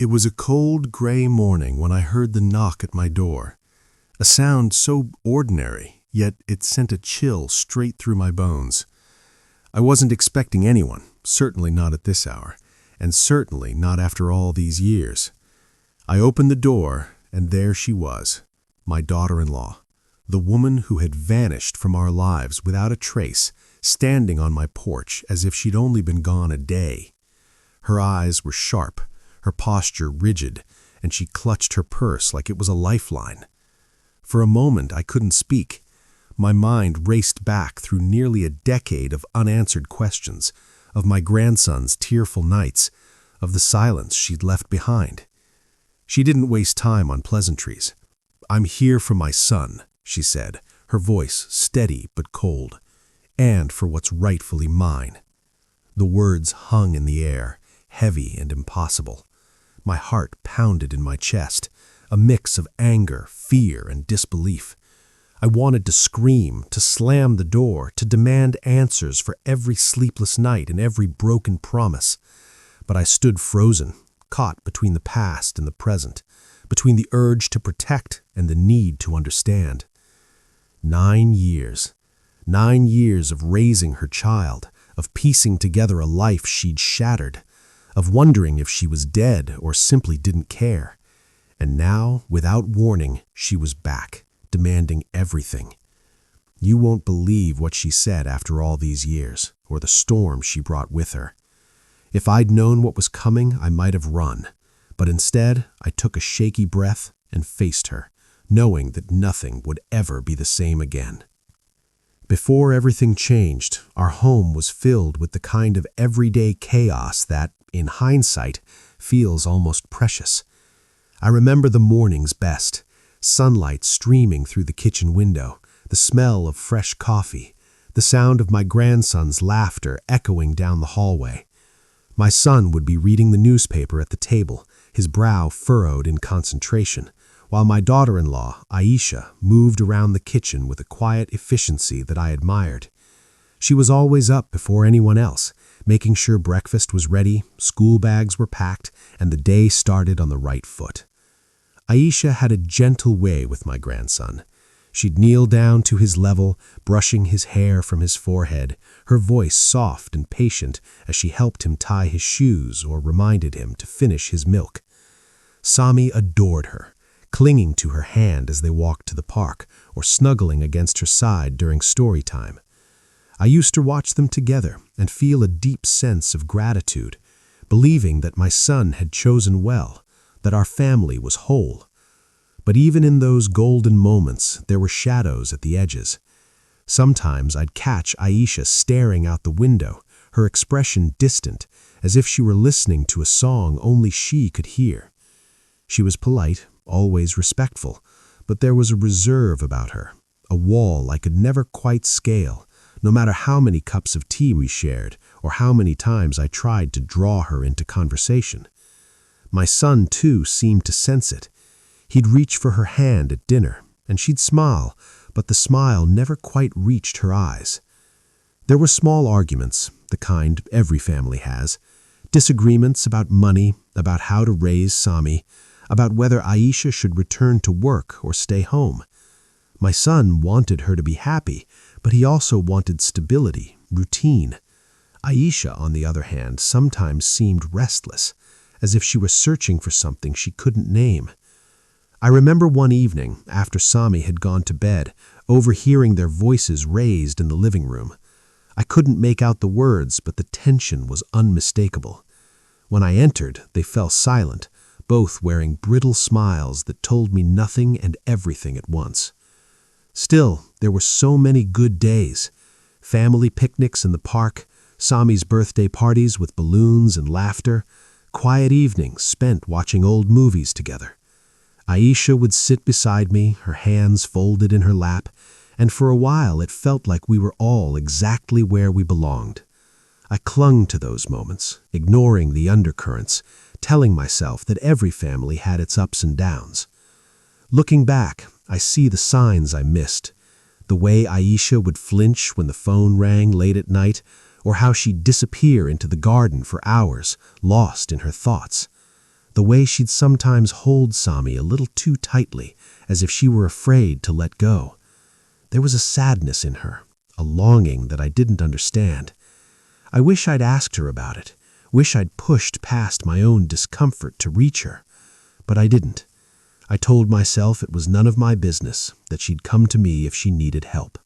It was a cold, gray morning when I heard the knock at my door. A sound so ordinary, yet it sent a chill straight through my bones. I wasn't expecting anyone, certainly not at this hour, and certainly not after all these years. I opened the door, and there she was, my daughter-in-law, the woman who had vanished from our lives without a trace, standing on my porch as if she'd only been gone a day. Her eyes were sharp, her posture rigid, and she clutched her purse like it was a lifeline. For a moment I couldn't speak. My mind raced back through nearly a decade of unanswered questions, of my grandson's tearful nights, of the silence she'd left behind. She didn't waste time on pleasantries. "I'm here for my son," she said, her voice steady but cold, "and for what's rightfully mine." The words hung in the air, heavy and impossible. My heart pounded in my chest, a mix of anger, fear, and disbelief. I wanted to scream, to slam the door, to demand answers for every sleepless night and every broken promise. But I stood frozen, caught between the past and the present, between the urge to protect and the need to understand. 9 years. 9 years of raising her child, of piecing together a life she'd shattered, of wondering if she was dead or simply didn't care. And now, without warning, she was back, demanding everything. You won't believe what she said after all these years, or the storm she brought with her. If I'd known what was coming, I might have run. But instead, I took a shaky breath and faced her, knowing that nothing would ever be the same again. Before everything changed, our home was filled with the kind of everyday chaos that, in hindsight, feels almost precious. I remember the mornings best, sunlight streaming through the kitchen window, the smell of fresh coffee, the sound of my grandson's laughter echoing down the hallway. My son would be reading the newspaper at the table, his brow furrowed in concentration, while my daughter-in-law, Aisha, moved around the kitchen with a quiet efficiency that I admired. She was always up before anyone else, making sure breakfast was ready, school bags were packed, and the day started on the right foot. Aisha had a gentle way with my grandson. She'd kneel down to his level, brushing his hair from his forehead, her voice soft and patient as she helped him tie his shoes or reminded him to finish his milk. Sami adored her, clinging to her hand as they walked to the park or snuggling against her side during story time. I used to watch them together and feel a deep sense of gratitude, believing that my son had chosen well, that our family was whole. But even in those golden moments, there were shadows at the edges. Sometimes I'd catch Aisha staring out the window, her expression distant, as if she were listening to a song only she could hear. She was polite, always respectful, but there was a reserve about her, a wall I could never quite scale, no matter how many cups of tea we shared or how many times I tried to draw her into conversation. My son, too, seemed to sense it. He'd reach for her hand at dinner, and she'd smile, but the smile never quite reached her eyes. There were small arguments, the kind every family has, disagreements about money, about how to raise Sami, about whether Aisha should return to work or stay home. My son wanted her to be happy, but he also wanted stability, routine. Aisha, on the other hand, sometimes seemed restless, as if she were searching for something she couldn't name. I remember one evening, after Sami had gone to bed, overhearing their voices raised in the living room. I couldn't make out the words, but the tension was unmistakable. When I entered, they fell silent, both wearing brittle smiles that told me nothing and everything at once. Still, there were so many good days. Family picnics in the park, Sami's birthday parties with balloons and laughter, quiet evenings spent watching old movies together. Aisha would sit beside me, her hands folded in her lap, and for a while it felt like we were all exactly where we belonged. I clung to those moments, ignoring the undercurrents, telling myself that every family had its ups and downs. Looking back, I see the signs I missed, the way Aisha would flinch when the phone rang late at night, or how she'd disappear into the garden for hours, lost in her thoughts. The way she'd sometimes hold Sami a little too tightly, as if she were afraid to let go. There was a sadness in her, a longing that I didn't understand. I wish I'd asked her about it, wish I'd pushed past my own discomfort to reach her. But I didn't. I told myself it was none of my business, that she'd come to me if she needed help.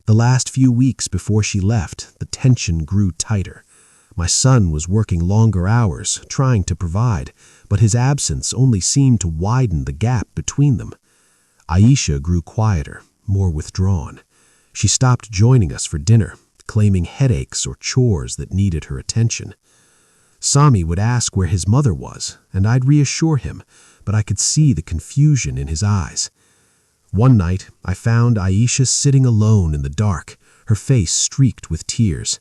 The last few weeks before she left, the tension grew tighter. My son was working longer hours, trying to provide, but his absence only seemed to widen the gap between them. Aisha grew quieter, more withdrawn. She stopped joining us for dinner, claiming headaches or chores that needed her attention. Sami would ask where his mother was, and I'd reassure him, but I could see the confusion in his eyes. One night, I found Aisha sitting alone in the dark, her face streaked with tears.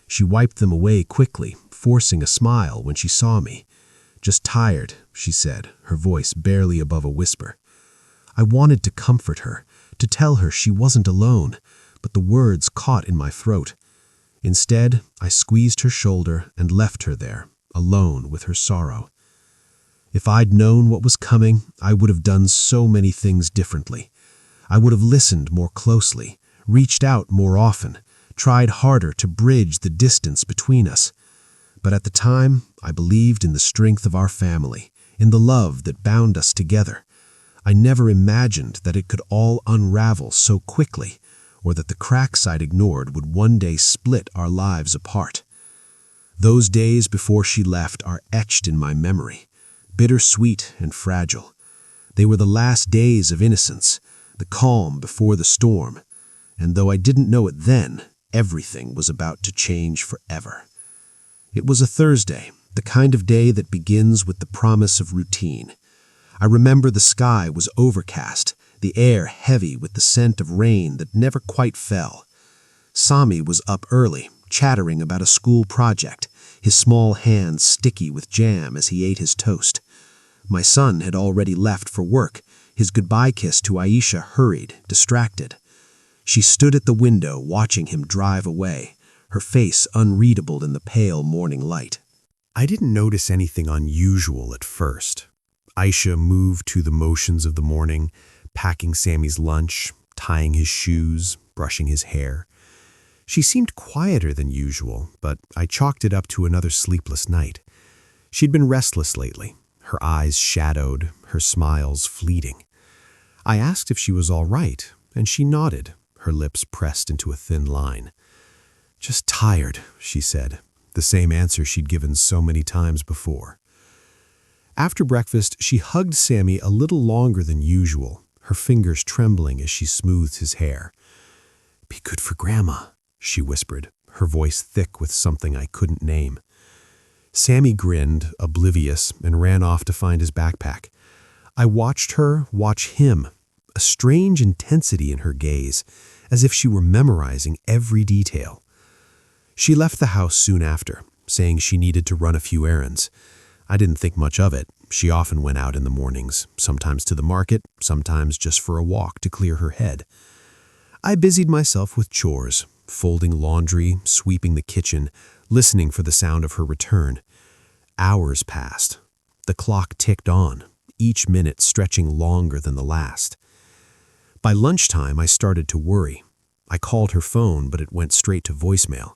She wiped them away quickly, forcing a smile when she saw me. "Just tired," she said, her voice barely above a whisper. I wanted to comfort her, to tell her she wasn't alone, but the words caught in my throat. Instead, I squeezed her shoulder and left her there, alone with her sorrow. If I'd known what was coming, I would have done so many things differently. I would have listened more closely, reached out more often, tried harder to bridge the distance between us. But at the time, I believed in the strength of our family, in the love that bound us together. I never imagined that it could all unravel so quickly, or that the cracks I'd ignored would one day split our lives apart. Those days before she left are etched in my memory, bittersweet and fragile. They were the last days of innocence, the calm before the storm, and though I didn't know it then, everything was about to change forever. It was a Thursday, the kind of day that begins with the promise of routine. I remember the sky was overcast, the air heavy with the scent of rain that never quite fell. Sami was up early, chattering about a school project, his small hands sticky with jam as he ate his toast. My son had already left for work, his goodbye kiss to Aisha hurried, distracted. She stood at the window watching him drive away, her face unreadable in the pale morning light. I didn't notice anything unusual at first. Aisha moved to the motions of the morning, packing Sammy's lunch, tying his shoes, brushing his hair. She seemed quieter than usual, but I chalked it up to another sleepless night. She'd been restless lately, her eyes shadowed, her smiles fleeting. I asked if she was all right, and she nodded, her lips pressed into a thin line. "Just tired," she said, the same answer she'd given so many times before. After breakfast, she hugged Sammy a little longer than usual, her fingers trembling as she smoothed his hair. "Be good for Grandma," she whispered, her voice thick with something I couldn't name. Sammy grinned, oblivious, and ran off to find his backpack. I watched her watch him, a strange intensity in her gaze, as if she were memorizing every detail. She left the house soon after, saying she needed to run a few errands. I didn't think much of it. She often went out in the mornings, sometimes to the market, sometimes just for a walk to clear her head. I busied myself with chores, folding laundry, sweeping the kitchen, listening for the sound of her return. Hours passed. The clock ticked on, each minute stretching longer than the last. By lunchtime, I started to worry. I called her phone, but it went straight to voicemail.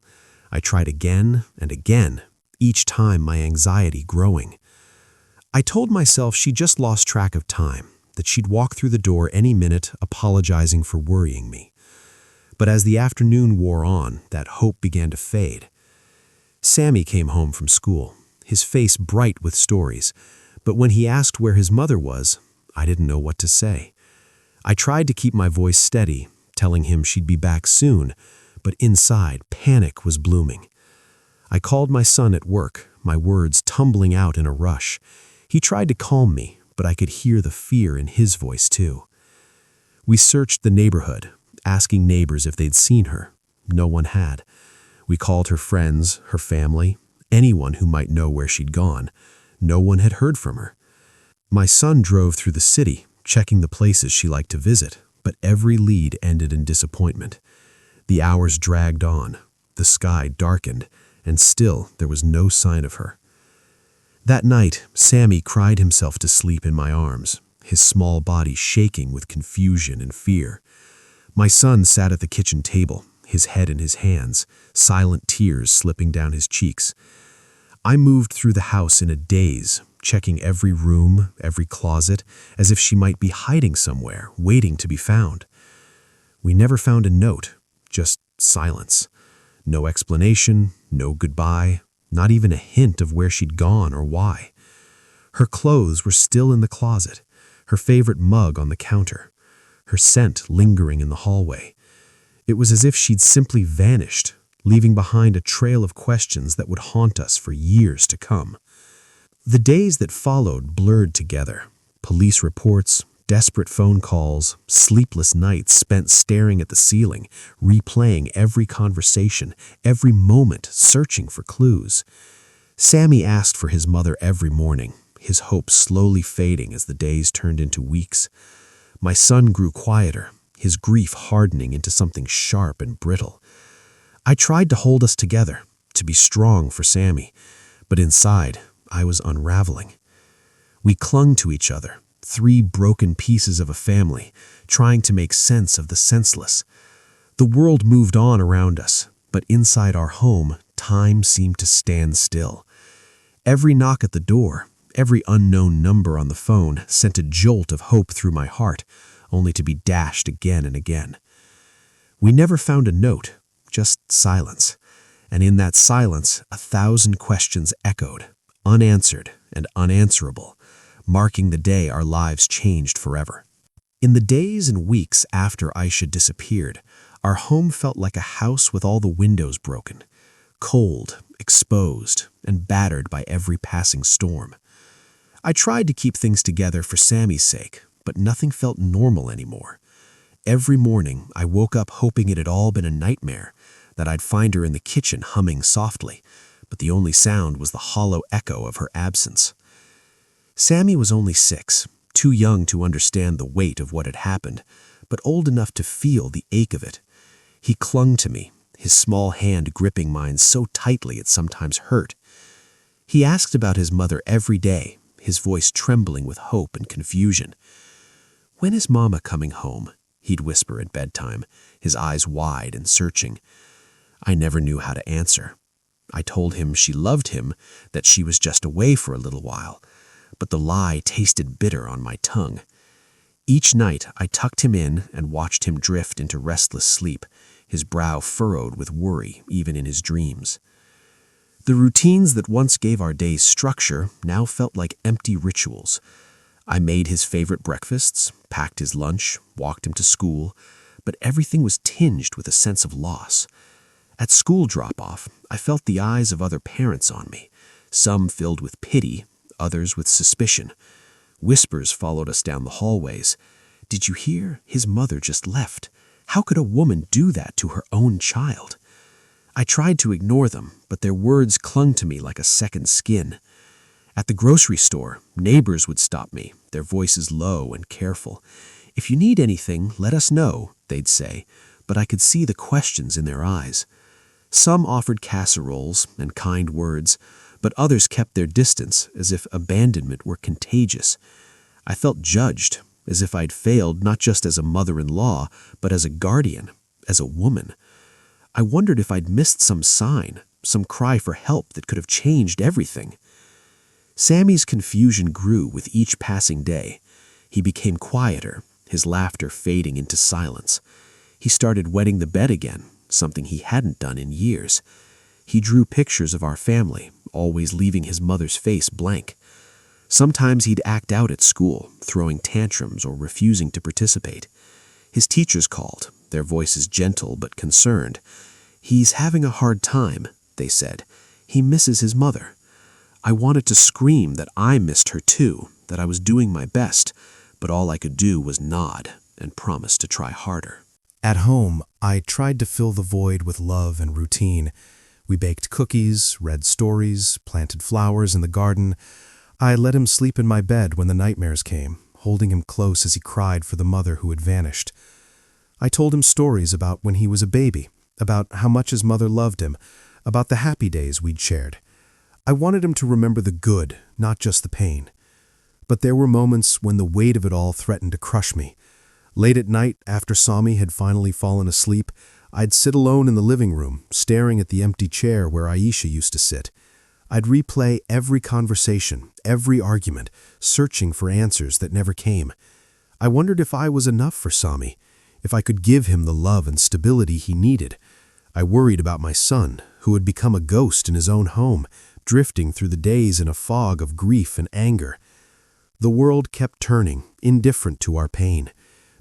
I tried again and again, each time my anxiety growing. I told myself she just lost track of time, that she'd walk through the door any minute, apologizing for worrying me. But as the afternoon wore on, that hope began to fade. Sammy came home from school, his face bright with stories, but when he asked where his mother was, I didn't know what to say. I tried to keep my voice steady, telling him she'd be back soon, but inside, panic was blooming. I called my son at work, my words tumbling out in a rush. He tried to calm me, but I could hear the fear in his voice too. We searched the neighborhood, asking neighbors if they'd seen her. No one had. We called her friends, her family, anyone who might know where she'd gone. No one had heard from her. My son drove through the city, checking the places she liked to visit, but every lead ended in disappointment. The hours dragged on, the sky darkened, and still there was no sign of her. That night, Sammy cried himself to sleep in my arms, his small body shaking with confusion and fear. My son sat at the kitchen table, his head in his hands, silent tears slipping down his cheeks. I moved through the house in a daze, checking every room, every closet, as if she might be hiding somewhere, waiting to be found. We never found a note, just silence. No explanation, no goodbye, not even a hint of where she'd gone or why. Her clothes were still in the closet, her favorite mug on the counter, her scent lingering in the hallway. It was as if she'd simply vanished, leaving behind a trail of questions that would haunt us for years to come. The days that followed blurred together. Police reports, desperate phone calls, sleepless nights spent staring at the ceiling, replaying every conversation, every moment searching for clues. Sammy asked for his mother every morning, his hopes slowly fading as the days turned into weeks. My son grew quieter, his grief hardening into something sharp and brittle. I tried to hold us together, to be strong for Sammy, but inside, I was unraveling. We clung to each other, three broken pieces of a family, trying to make sense of the senseless. The world moved on around us, but inside our home, time seemed to stand still. Every knock at the door, every unknown number on the phone sent a jolt of hope through my heart, only to be dashed again and again. We never found a note, just silence. And in that silence, 1,000 questions echoed, unanswered and unanswerable, marking the day our lives changed forever. In the days and weeks after Aisha disappeared, our home felt like a house with all the windows broken, cold, exposed, and battered by every passing storm. I tried to keep things together for Sammy's sake, but nothing felt normal anymore. Every morning, I woke up hoping it had all been a nightmare, that I'd find her in the kitchen humming softly, but the only sound was the hollow echo of her absence. Sammy was only 6, too young to understand the weight of what had happened, but old enough to feel the ache of it. He clung to me, his small hand gripping mine so tightly it sometimes hurt. He asked about his mother every day, his voice trembling with hope and confusion. "When is Mama coming home?" he'd whisper at bedtime, his eyes wide and searching. I never knew how to answer. I told him she loved him, that she was just away for a little while, but the lie tasted bitter on my tongue. Each night I tucked him in and watched him drift into restless sleep, his brow furrowed with worry even in his dreams. The routines that once gave our days structure now felt like empty rituals. I made his favorite breakfasts, packed his lunch, walked him to school, but everything was tinged with a sense of loss. At school drop-off, I felt the eyes of other parents on me, some filled with pity, others with suspicion. Whispers followed us down the hallways. "Did you hear? His mother just left. How could a woman do that to her own child?" I tried to ignore them, but their words clung to me like a second skin. At the grocery store, neighbors would stop me, their voices low and careful. "If you need anything, let us know," they'd say, but I could see the questions in their eyes. Some offered casseroles and kind words, but others kept their distance as if abandonment were contagious. I felt judged, as if I'd failed not just as a mother-in-law, but as a guardian, as a woman. I wondered if I'd missed some sign, some cry for help that could have changed everything. Sammy's confusion grew with each passing day. He became quieter, his laughter fading into silence. He started wetting the bed again, something he hadn't done in years. He drew pictures of our family, always leaving his mother's face blank. Sometimes he'd act out at school, throwing tantrums or refusing to participate. His teachers called, their voices gentle but concerned. "He's having a hard time," they said. "He misses his mother." I wanted to scream that I missed her too, that I was doing my best, but all I could do was nod and promise to try harder. At home, I tried to fill the void with love and routine. We baked cookies, read stories, planted flowers in the garden. I let him sleep in my bed when the nightmares came, holding him close as he cried for the mother who had vanished. I told him stories about when he was a baby, about how much his mother loved him, about the happy days we'd shared. I wanted him to remember the good, not just the pain. But there were moments when the weight of it all threatened to crush me. Late at night, after Sami had finally fallen asleep, I'd sit alone in the living room, staring at the empty chair where Aisha used to sit. I'd replay every conversation, every argument, searching for answers that never came. I wondered if I was enough for Sami, if I could give him the love and stability he needed. I worried about my son, who had become a ghost in his own home, drifting through the days in a fog of grief and anger. The world kept turning, indifferent to our pain.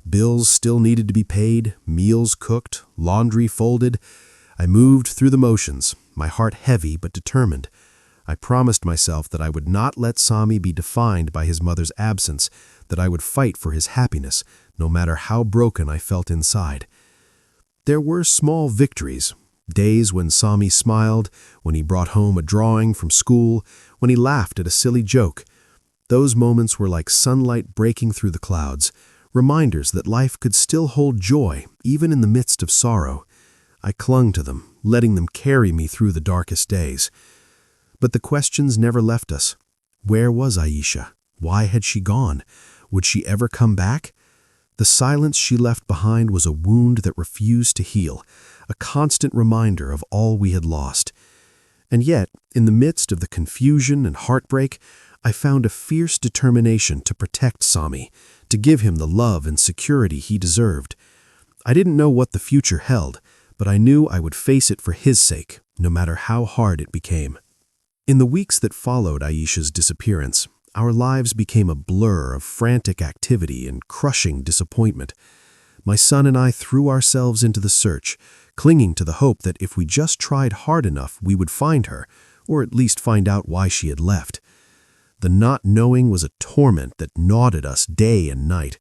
Bills still needed to be paid, meals cooked, laundry folded. I moved through the motions, my heart heavy but determined. I promised myself that I would not let Sami be defined by his mother's absence, that I would fight for his happiness, no matter how broken I felt inside. There were small victories, days when Sami smiled, when he brought home a drawing from school, when he laughed at a silly joke. Those moments were like sunlight breaking through the clouds, reminders that life could still hold joy, even in the midst of sorrow. I clung to them, letting them carry me through the darkest days. But the questions never left us. Where was Aisha? Why had she gone? Would she ever come back? The silence she left behind was a wound that refused to heal, a constant reminder of all we had lost. And yet, in the midst of the confusion and heartbreak, I found a fierce determination to protect Sami, to give him the love and security he deserved. I didn't know what the future held, but I knew I would face it for his sake, no matter how hard it became. In the weeks that followed Aisha's disappearance, our lives became a blur of frantic activity and crushing disappointment. My son and I threw ourselves into the search, clinging to the hope that if we just tried hard enough, we would find her, or at least find out why she had left. The not knowing was a torment that gnawed at us day and night.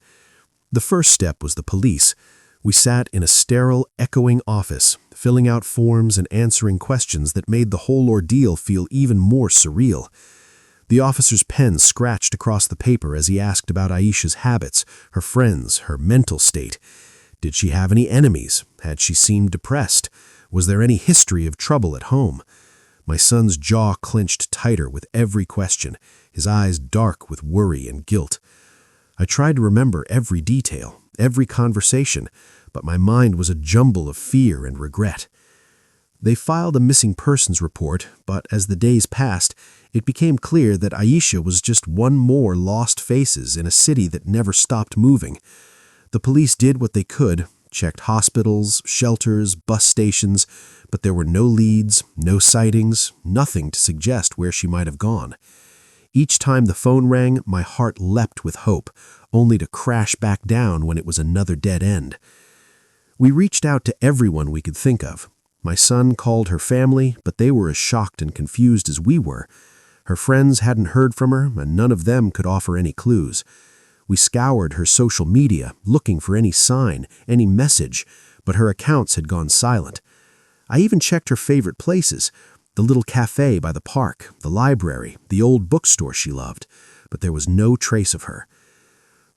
The first step was the police. We sat in a sterile, echoing office, filling out forms and answering questions that made the whole ordeal feel even more surreal. The officer's pen scratched across the paper as he asked about Aisha's habits, her friends, her mental state. Did she have any enemies? Had she seemed depressed? Was there any history of trouble at home? My son's jaw clenched tighter with every question, his eyes dark with worry and guilt. I tried to remember every detail, every conversation, but my mind was a jumble of fear and regret. They filed a missing persons report, but as the days passed, it became clear that Aisha was just one more lost faces in a city that never stopped moving. The police did what they could, checked hospitals, shelters, bus stations, but there were no leads, no sightings, nothing to suggest where she might have gone. Each time the phone rang, my heart leapt with hope, only to crash back down when it was another dead end. We reached out to everyone we could think of. My son called her family, but they were as shocked and confused as we were. Her friends hadn't heard from her, and none of them could offer any clues. We scoured her social media, looking for any sign, any message, but her accounts had gone silent. I even checked her favorite places, the little cafe by the park, the library, the old bookstore she loved, but there was no trace of her.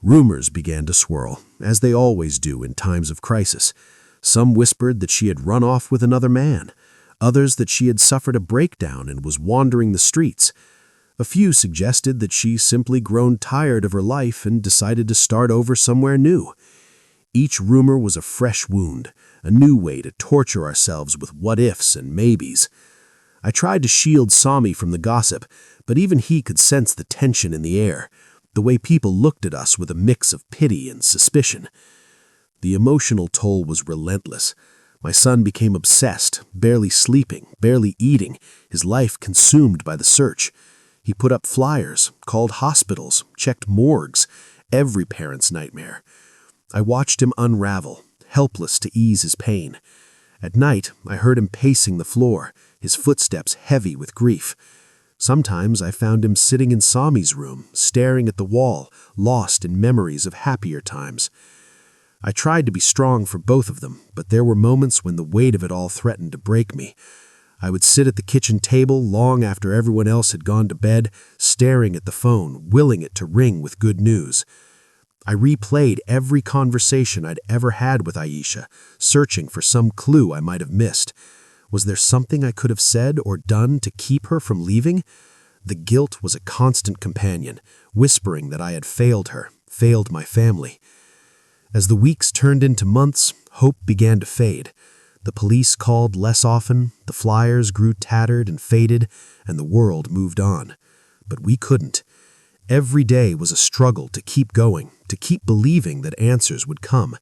Rumors began to swirl, as they always do in times of crisis. Some whispered that she had run off with another man, others that she had suffered a breakdown and was wandering the streets. A few suggested that she simply grown tired of her life and decided to start over somewhere new. Each rumor was a fresh wound, a new way to torture ourselves with what-ifs and maybes. I tried to shield Sami from the gossip, but even he could sense the tension in the air, the way people looked at us with a mix of pity and suspicion. The emotional toll was relentless. My son became obsessed, barely sleeping, barely eating, his life consumed by the search. He put up flyers, called hospitals, checked morgues, every parent's nightmare. I watched him unravel, helpless to ease his pain. At night, I heard him pacing the floor, his footsteps heavy with grief. Sometimes I found him sitting in Sami's room, staring at the wall, lost in memories of happier times. I tried to be strong for both of them, but there were moments when the weight of it all threatened to break me. I would sit at the kitchen table long after everyone else had gone to bed, staring at the phone, willing it to ring with good news. I replayed every conversation I'd ever had with Aisha, searching for some clue I might have missed. Was there something I could have said or done to keep her from leaving? The guilt was a constant companion, whispering that I had failed her, failed my family. As the weeks turned into months, hope began to fade. The police called less often, the flyers grew tattered and faded, and the world moved on. But we couldn't. Every day was a struggle to keep going, to keep believing that answers would come.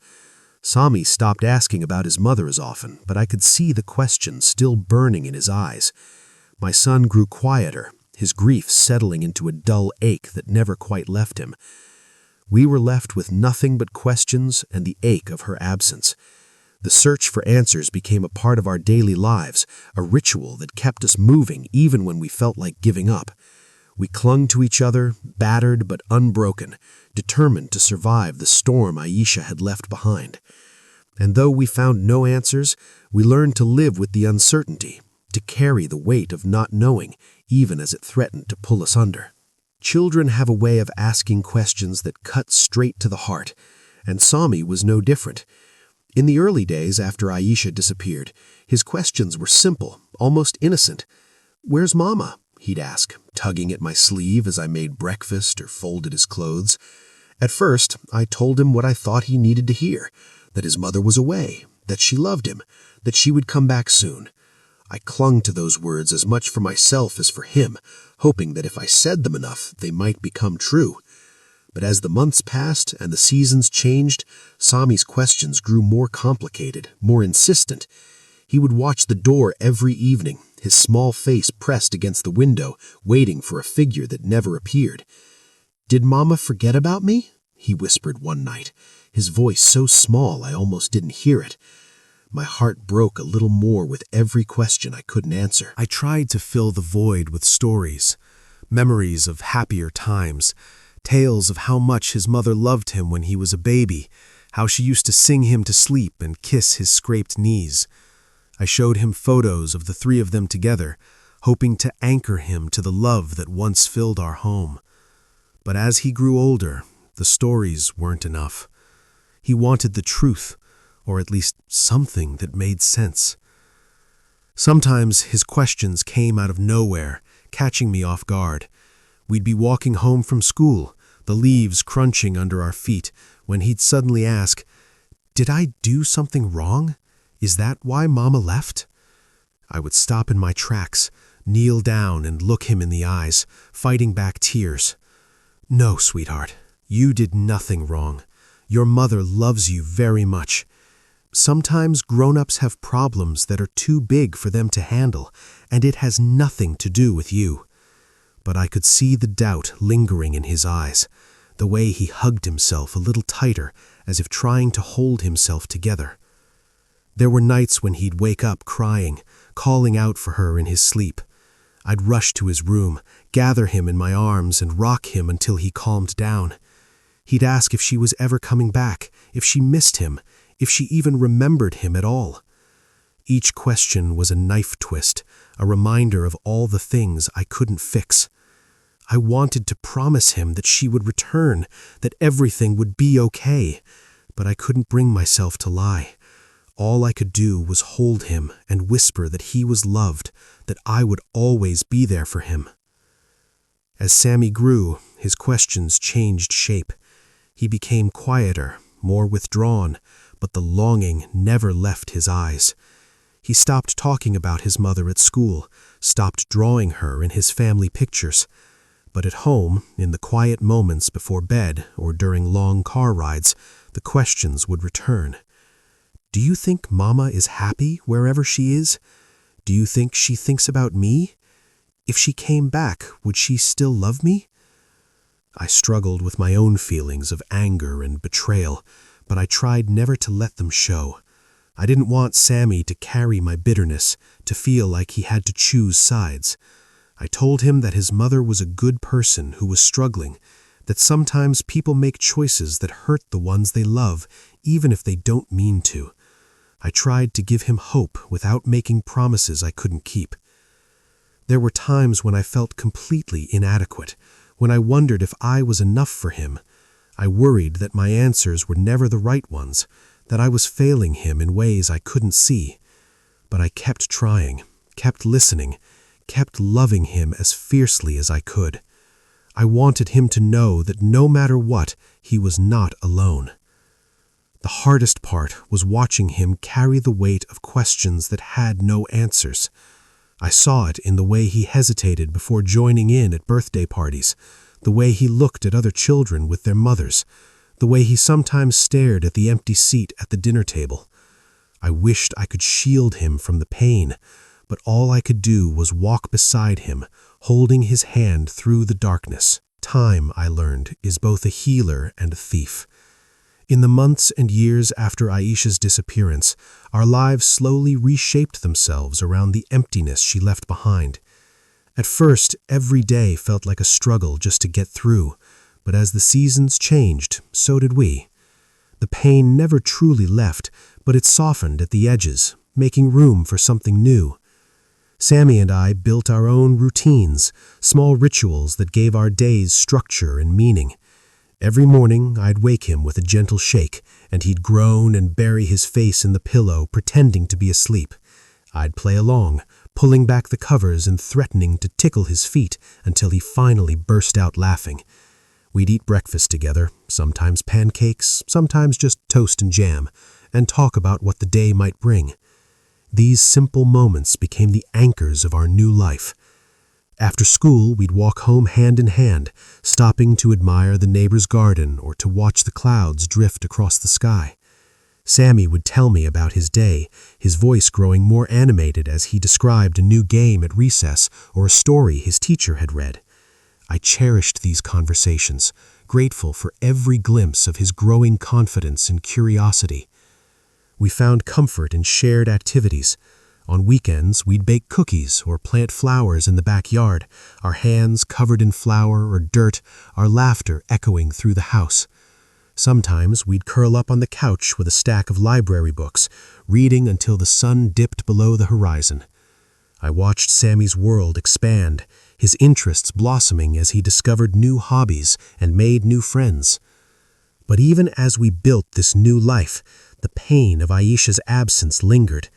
Sami stopped asking about his mother as often, but I could see the question still burning in his eyes. My son grew quieter, his grief settling into a dull ache that never quite left him. We were left with nothing but questions and the ache of her absence. The search for answers became a part of our daily lives, a ritual that kept us moving even when we felt like giving up. We clung to each other, battered but unbroken, determined to survive the storm Aisha had left behind. And though we found no answers, we learned to live with the uncertainty, to carry the weight of not knowing, even as it threatened to pull us under. Children have a way of asking questions that cut straight to the heart, and Sami was no different. In the early days after Aisha disappeared, his questions were simple, almost innocent. "Where's Mama?" he'd ask, tugging at my sleeve as I made breakfast or folded his clothes. At first, I told him what I thought he needed to hear, that his mother was away, that she loved him, that she would come back soon. I clung to those words as much for myself as for him, hoping that if I said them enough, they might become true. But as the months passed and the seasons changed, Sami's questions grew more complicated, more insistent. He would watch the door every evening, his small face pressed against the window, waiting for a figure that never appeared. "Did Mama forget about me?" he whispered one night, his voice so small I almost didn't hear it. My heart broke a little more with every question I couldn't answer. I tried to fill the void with stories, memories of happier times, tales of how much his mother loved him when he was a baby, how she used to sing him to sleep and kiss his scraped knees. I showed him photos of the three of them together, hoping to anchor him to the love that once filled our home. But as he grew older, the stories weren't enough. He wanted the truth, or at least something that made sense. Sometimes his questions came out of nowhere, catching me off guard. We'd be walking home from school, the leaves crunching under our feet, when he'd suddenly ask, "Did I do something wrong? Is that why Mama left?" I would stop in my tracks, kneel down and look him in the eyes, fighting back tears. "No, sweetheart, you did nothing wrong. Your mother loves you very much. Sometimes grown-ups have problems that are too big for them to handle, and it has nothing to do with you." But I could see the doubt lingering in his eyes, the way he hugged himself a little tighter, as if trying to hold himself together. There were nights when he'd wake up crying, calling out for her in his sleep. I'd rush to his room, gather him in my arms and rock him until he calmed down. He'd ask if she was ever coming back, if she missed him, if she even remembered him at all. Each question was a knife twist, a reminder of all the things I couldn't fix. I wanted to promise him that she would return, that everything would be okay, but I couldn't bring myself to lie. All I could do was hold him and whisper that he was loved, that I would always be there for him. As Sami grew, his questions changed shape. He became quieter, more withdrawn, but the longing never left his eyes. He stopped talking about his mother at school, stopped drawing her in his family pictures. But at home, in the quiet moments before bed or during long car rides, the questions would return. "Do you think Mama is happy wherever she is? Do you think she thinks about me? If she came back, would she still love me?" I struggled with my own feelings of anger and betrayal, but I tried never to let them show. I didn't want Sami to carry my bitterness, to feel like he had to choose sides. I told him that his mother was a good person who was struggling, that sometimes people make choices that hurt the ones they love, even if they don't mean to. I tried to give him hope without making promises I couldn't keep. There were times when I felt completely inadequate, when I wondered if I was enough for him. I worried that my answers were never the right ones, that I was failing him in ways I couldn't see. But I kept trying, kept listening, kept loving him as fiercely as I could. I wanted him to know that no matter what, he was not alone. The hardest part was watching him carry the weight of questions that had no answers. I saw it in the way he hesitated before joining in at birthday parties, the way he looked at other children with their mothers, the way he sometimes stared at the empty seat at the dinner table. I wished I could shield him from the pain, but all I could do was walk beside him, holding his hand through the darkness. Time, I learned, is both a healer and a thief. In the months and years after Aisha's disappearance, our lives slowly reshaped themselves around the emptiness she left behind. At first, every day felt like a struggle just to get through, but as the seasons changed, so did we. The pain never truly left, but it softened at the edges, making room for something new. Sammy and I built our own routines, small rituals that gave our days structure and meaning. Every morning, I'd wake him with a gentle shake, and he'd groan and bury his face in the pillow, pretending to be asleep. I'd play along, pulling back the covers and threatening to tickle his feet until he finally burst out laughing. We'd eat breakfast together, sometimes pancakes, sometimes just toast and jam, and talk about what the day might bring. These simple moments became the anchors of our new life. After school, we'd walk home hand in hand, stopping to admire the neighbor's garden or to watch the clouds drift across the sky. Sammy would tell me about his day, his voice growing more animated as he described a new game at recess or a story his teacher had read. I cherished these conversations, grateful for every glimpse of his growing confidence and curiosity. We found comfort in shared activities. On weekends, we'd bake cookies or plant flowers in the backyard, our hands covered in flour or dirt, our laughter echoing through the house. Sometimes we'd curl up on the couch with a stack of library books, reading until the sun dipped below the horizon. I watched Sammy's world expand, his interests blossoming as he discovered new hobbies and made new friends. But even as we built this new life, the pain of Aisha's absence lingered.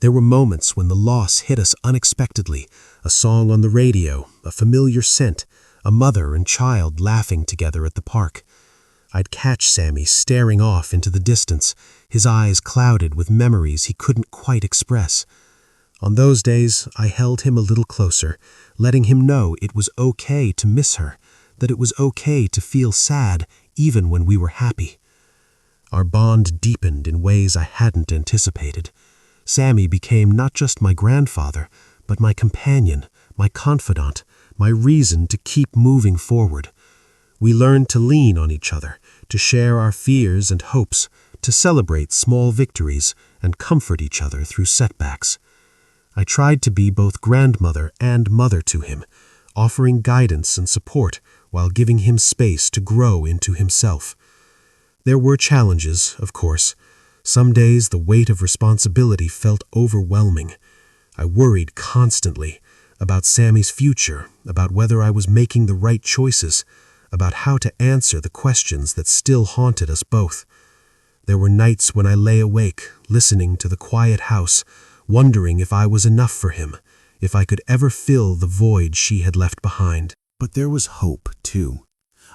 There were moments when the loss hit us unexpectedly, a song on the radio, a familiar scent, a mother and child laughing together at the park. I'd catch Sammy staring off into the distance, his eyes clouded with memories he couldn't quite express. On those days, I held him a little closer, letting him know it was okay to miss her, that it was okay to feel sad even when we were happy. Our bond deepened in ways I hadn't anticipated. Sammy became not just my grandfather, but my companion, my confidant, my reason to keep moving forward. We learned to lean on each other, to share our fears and hopes, to celebrate small victories and comfort each other through setbacks. I tried to be both grandmother and mother to him, offering guidance and support while giving him space to grow into himself. There were challenges, of course. Some days the weight of responsibility felt overwhelming. I worried constantly about Sammy's future, about whether I was making the right choices, about how to answer the questions that still haunted us both. There were nights when I lay awake, listening to the quiet house, wondering if I was enough for him, if I could ever fill the void she had left behind. But there was hope, too.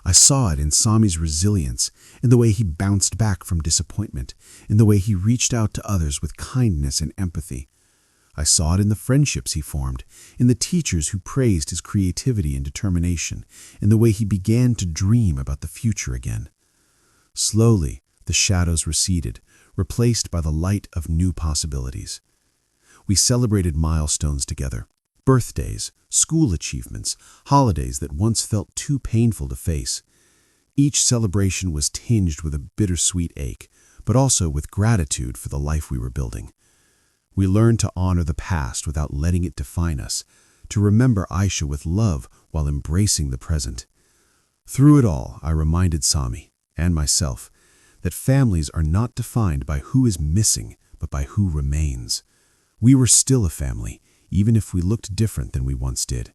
I saw it in Sami's resilience, in the way he bounced back from disappointment, in the way he reached out to others with kindness and empathy. I saw it in the friendships he formed, in the teachers who praised his creativity and determination, in the way he began to dream about the future again. Slowly, the shadows receded, replaced by the light of new possibilities. We celebrated milestones together, birthdays, school achievements, holidays that once felt too painful to face. Each celebration was tinged with a bittersweet ache, but also with gratitude for the life we were building. We learned to honor the past without letting it define us, to remember Aisha with love while embracing the present. Through it all, I reminded Sami, and myself, that families are not defined by who is missing, but by who remains. We were still a family, even if we looked different than we once did.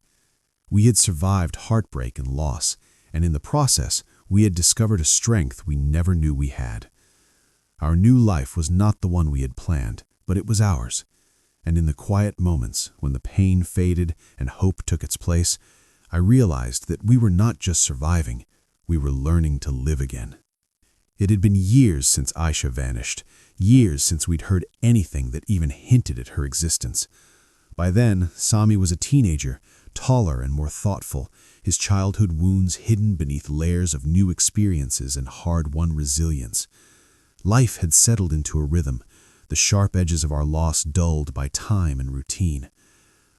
We had survived heartbreak and loss, and in the process, we had discovered a strength we never knew we had. Our new life was not the one we had planned, but it was ours. And in the quiet moments, when the pain faded and hope took its place, I realized that we were not just surviving, we were learning to live again. It had been years since Aisha vanished, years since we'd heard anything that even hinted at her existence. By then, Sami was a teenager, taller and more thoughtful, his childhood wounds hidden beneath layers of new experiences and hard-won resilience. Life had settled into a rhythm, the sharp edges of our loss dulled by time and routine.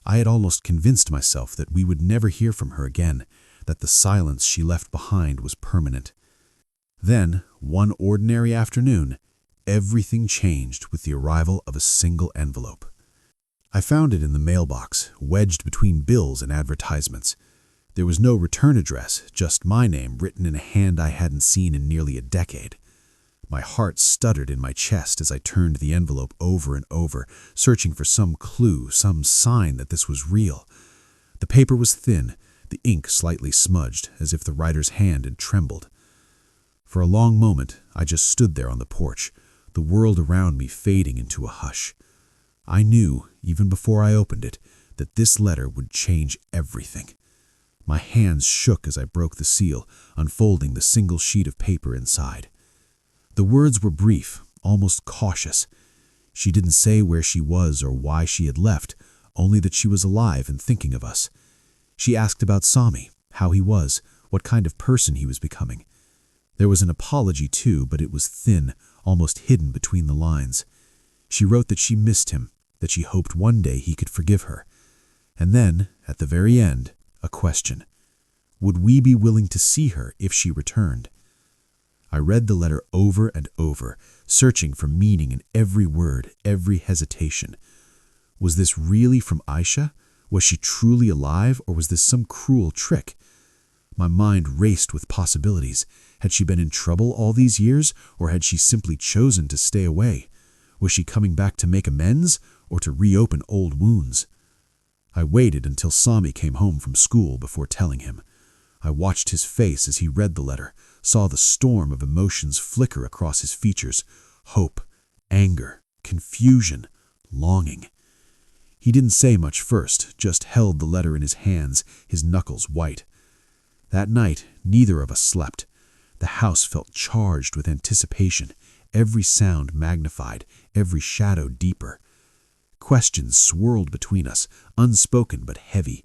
I had almost convinced myself that we would never hear from her again, that the silence she left behind was permanent. Then, one ordinary afternoon, everything changed with the arrival of a single envelope. I found it in the mailbox, wedged between bills and advertisements. There was no return address, just my name written in a hand I hadn't seen in nearly a decade. My heart stuttered in my chest as I turned the envelope over and over, searching for some clue, some sign that this was real. The paper was thin, the ink slightly smudged, as if the writer's hand had trembled. For a long moment, I just stood there on the porch, the world around me fading into a hush. I knew, even before I opened it, that this letter would change everything. My hands shook as I broke the seal, unfolding the single sheet of paper inside. The words were brief, almost cautious. She didn't say where she was or why she had left, only that she was alive and thinking of us. She asked about Sami, how he was, what kind of person he was becoming. There was an apology too, but it was thin, almost hidden between the lines. She wrote that she missed him, that she hoped one day he could forgive her. And then, at the very end, a question. Would we be willing to see her if she returned? I read the letter over and over, searching for meaning in every word, every hesitation. Was this really from Aisha? Was she truly alive, or was this some cruel trick? My mind raced with possibilities. Had she been in trouble all these years, or had she simply chosen to stay away? Was she coming back to make amends, or to reopen old wounds? I waited until Sami came home from school before telling him. I watched his face as he read the letter, saw the storm of emotions flicker across his features: hope, anger, confusion, longing. He didn't say much first, just held the letter in his hands, his knuckles white. That night, neither of us slept. The house felt charged with anticipation, every sound magnified, every shadow deeper. Questions swirled between us, unspoken but heavy.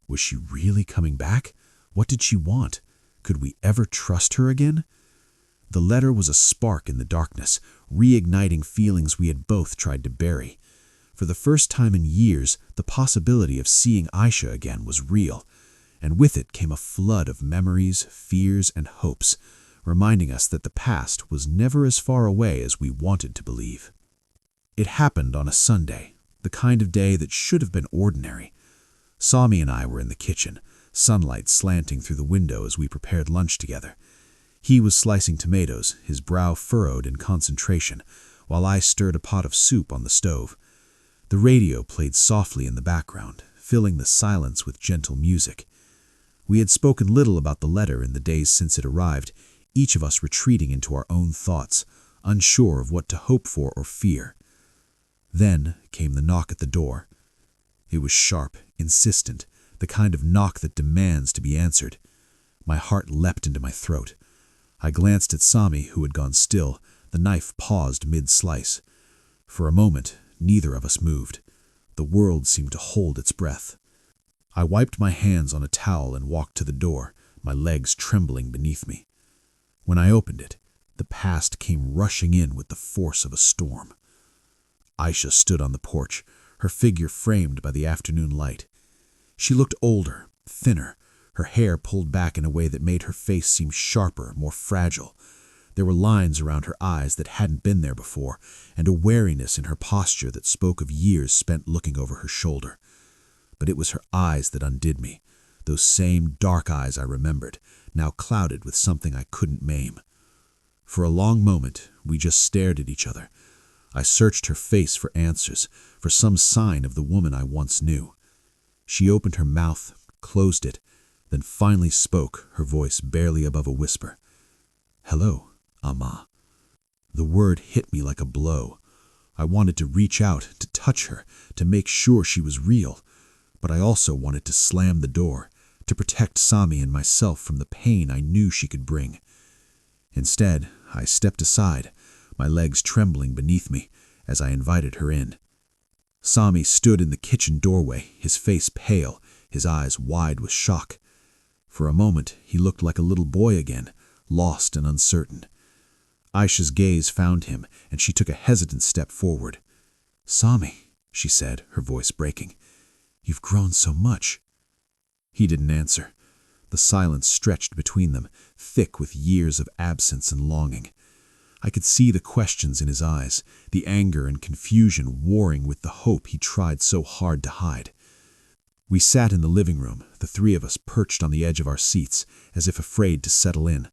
Was she really coming back? What did she want? Could we ever trust her again? The letter was a spark in the darkness, reigniting feelings we had both tried to bury. For the first time in years, the possibility of seeing Aisha again was real, and with it came a flood of memories, fears, and hopes, reminding us that the past was never as far away as we wanted to believe. It happened on a Sunday, the kind of day that should have been ordinary. Sami and I were in the kitchen, sunlight slanting through the window as we prepared lunch together. He was slicing tomatoes, his brow furrowed in concentration, while I stirred a pot of soup on the stove. The radio played softly in the background, filling the silence with gentle music. We had spoken little about the letter in the days since it arrived, each of us retreating into our own thoughts, unsure of what to hope for or fear. Then came the knock at the door. It was sharp, insistent, the kind of knock that demands to be answered. My heart leapt into my throat. I glanced at Sami, who had gone still, the knife paused mid-slice. For a moment, neither of us moved. The world seemed to hold its breath. I wiped my hands on a towel and walked to the door, my legs trembling beneath me. When I opened it, the past came rushing in with the force of a storm. Aisha stood on the porch, her figure framed by the afternoon light. She looked older, thinner, her hair pulled back in a way that made her face seem sharper, more fragile. There were lines around her eyes that hadn't been there before, and a wariness in her posture that spoke of years spent looking over her shoulder. But it was her eyes that undid me, those same dark eyes I remembered, now clouded with something I couldn't maim. For a long moment, we just stared at each other. I searched her face for answers, for some sign of the woman I once knew. She opened her mouth, closed it, then finally spoke, her voice barely above a whisper. "Hello, Amma." The word hit me like a blow. I wanted to reach out, to touch her, to make sure she was real. But I also wanted to slam the door, to protect Sami and myself from the pain I knew she could bring. Instead, I stepped aside, my legs trembling beneath me as I invited her in. Sami stood in the kitchen doorway, his face pale, his eyes wide with shock. For a moment, he looked like a little boy again, lost and uncertain. Aisha's gaze found him, and she took a hesitant step forward. "Sami," she said, her voice breaking, "you've grown so much." He didn't answer. The silence stretched between them, thick with years of absence and longing. I could see the questions in his eyes, the anger and confusion warring with the hope he tried so hard to hide. We sat in the living room, the three of us perched on the edge of our seats, as if afraid to settle in.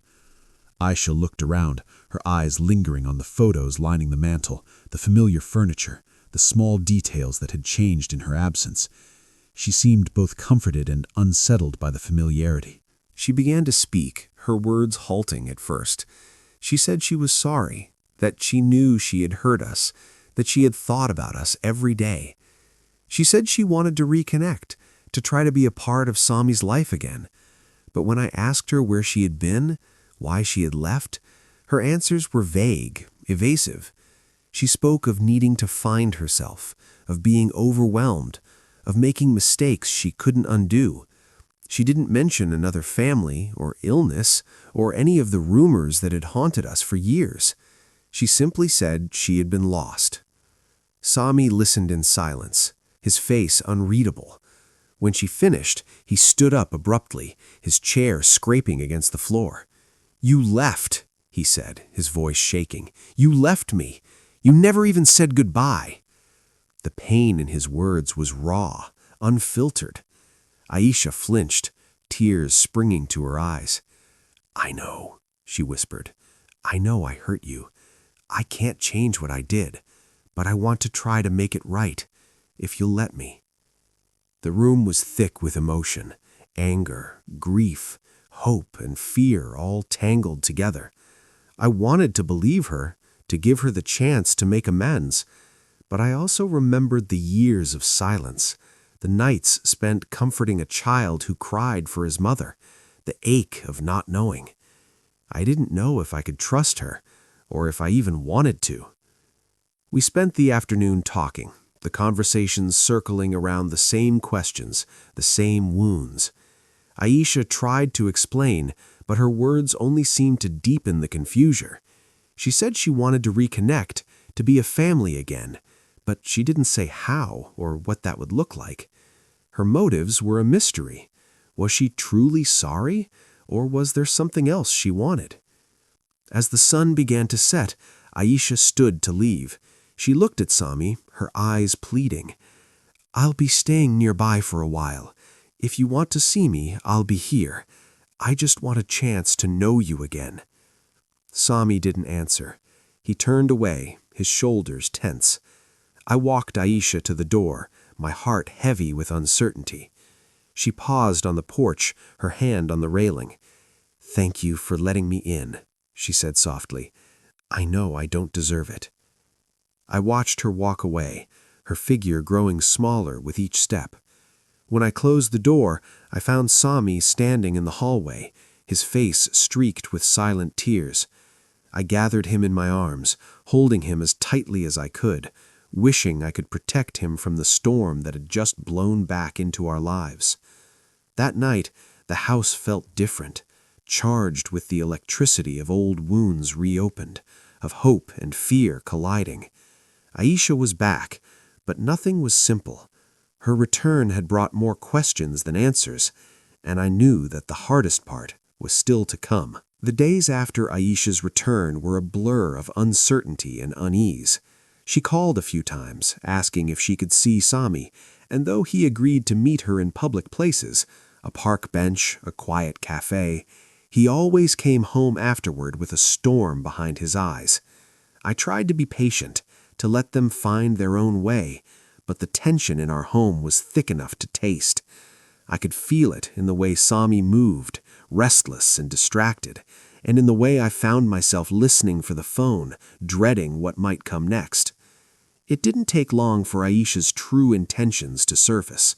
Aisha looked around, her eyes lingering on the photos lining the mantel, the familiar furniture, the small details that had changed in her absence. She seemed both comforted and unsettled by the familiarity. She began to speak, her words halting at first. She said she was sorry, that she knew she had hurt us, that she had thought about us every day. She said she wanted to reconnect, to try to be a part of Sami's life again. But when I asked her where she had been, why she had left, her answers were vague, evasive. She spoke of needing to find herself, of being overwhelmed, of making mistakes she couldn't undo. She didn't mention another family or illness or any of the rumors that had haunted us for years. She simply said she had been lost. Sami listened in silence, his face unreadable. When she finished, he stood up abruptly, his chair scraping against the floor. "You left," he said, his voice shaking. "You left me. You never even said goodbye." The pain in his words was raw, unfiltered. Aisha flinched, tears springing to her eyes. "I know," she whispered. "I know I hurt you. I can't change what I did, but I want to try to make it right, if you'll let me." The room was thick with emotion, anger, grief, hope, and fear all tangled together. I wanted to believe her, to give her the chance to make amends, but I also remembered the years of silence, the nights spent comforting a child who cried for his mother, the ache of not knowing. I didn't know if I could trust her, or if I even wanted to. We spent the afternoon talking, the conversations circling around the same questions, the same wounds. Aisha tried to explain, but her words only seemed to deepen the confusion. She said she wanted to reconnect, to be a family again, but she didn't say how or what that would look like. Her motives were a mystery. Was she truly sorry, or was there something else she wanted? As the sun began to set, Aisha stood to leave. She looked at Sami, her eyes pleading. "I'll be staying nearby for a while. If you want to see me, I'll be here. I just want a chance to know you again." Sami didn't answer. He turned away, his shoulders tense. I walked Aisha to the door, my heart heavy with uncertainty. She paused on the porch, her hand on the railing. "Thank you for letting me in," she said softly. "I know I don't deserve it." I watched her walk away, her figure growing smaller with each step. When I closed the door, I found Sami standing in the hallway, his face streaked with silent tears. I gathered him in my arms, holding him as tightly as I could, wishing I could protect him from the storm that had just blown back into our lives. That night, the house felt different, charged with the electricity of old wounds reopened, of hope and fear colliding. Aisha was back, but nothing was simple. Her return had brought more questions than answers, and I knew that the hardest part was still to come. The days after Aisha's return were a blur of uncertainty and unease. She called a few times, asking if she could see Sami, and though he agreed to meet her in public places, a park bench, a quiet cafe, he always came home afterward with a storm behind his eyes. I tried to be patient, to let them find their own way, but the tension in our home was thick enough to taste. I could feel it in the way Sami moved, restless and distracted, and in the way I found myself listening for the phone, dreading what might come next. It didn't take long for Aisha's true intentions to surface.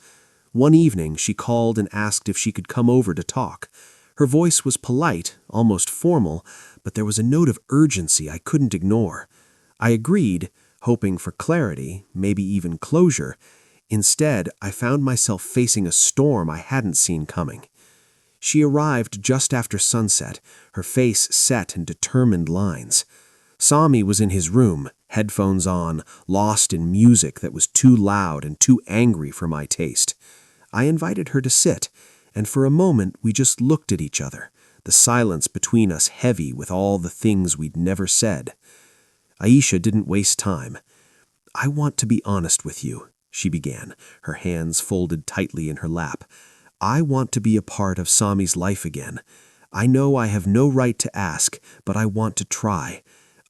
One evening, she called and asked if she could come over to talk. Her voice was polite, almost formal, but there was a note of urgency I couldn't ignore. I agreed, hoping for clarity, maybe even closure. Instead, I found myself facing a storm I hadn't seen coming. She arrived just after sunset, her face set in determined lines. Sami was in his room, headphones on, lost in music that was too loud and too angry for my taste. I invited her to sit, and for a moment we just looked at each other, the silence between us heavy with all the things we'd never said. Aisha didn't waste time. "I want to be honest with you," she began, her hands folded tightly in her lap. "I want to be a part of Sami's life again. I know I have no right to ask, but I want to try.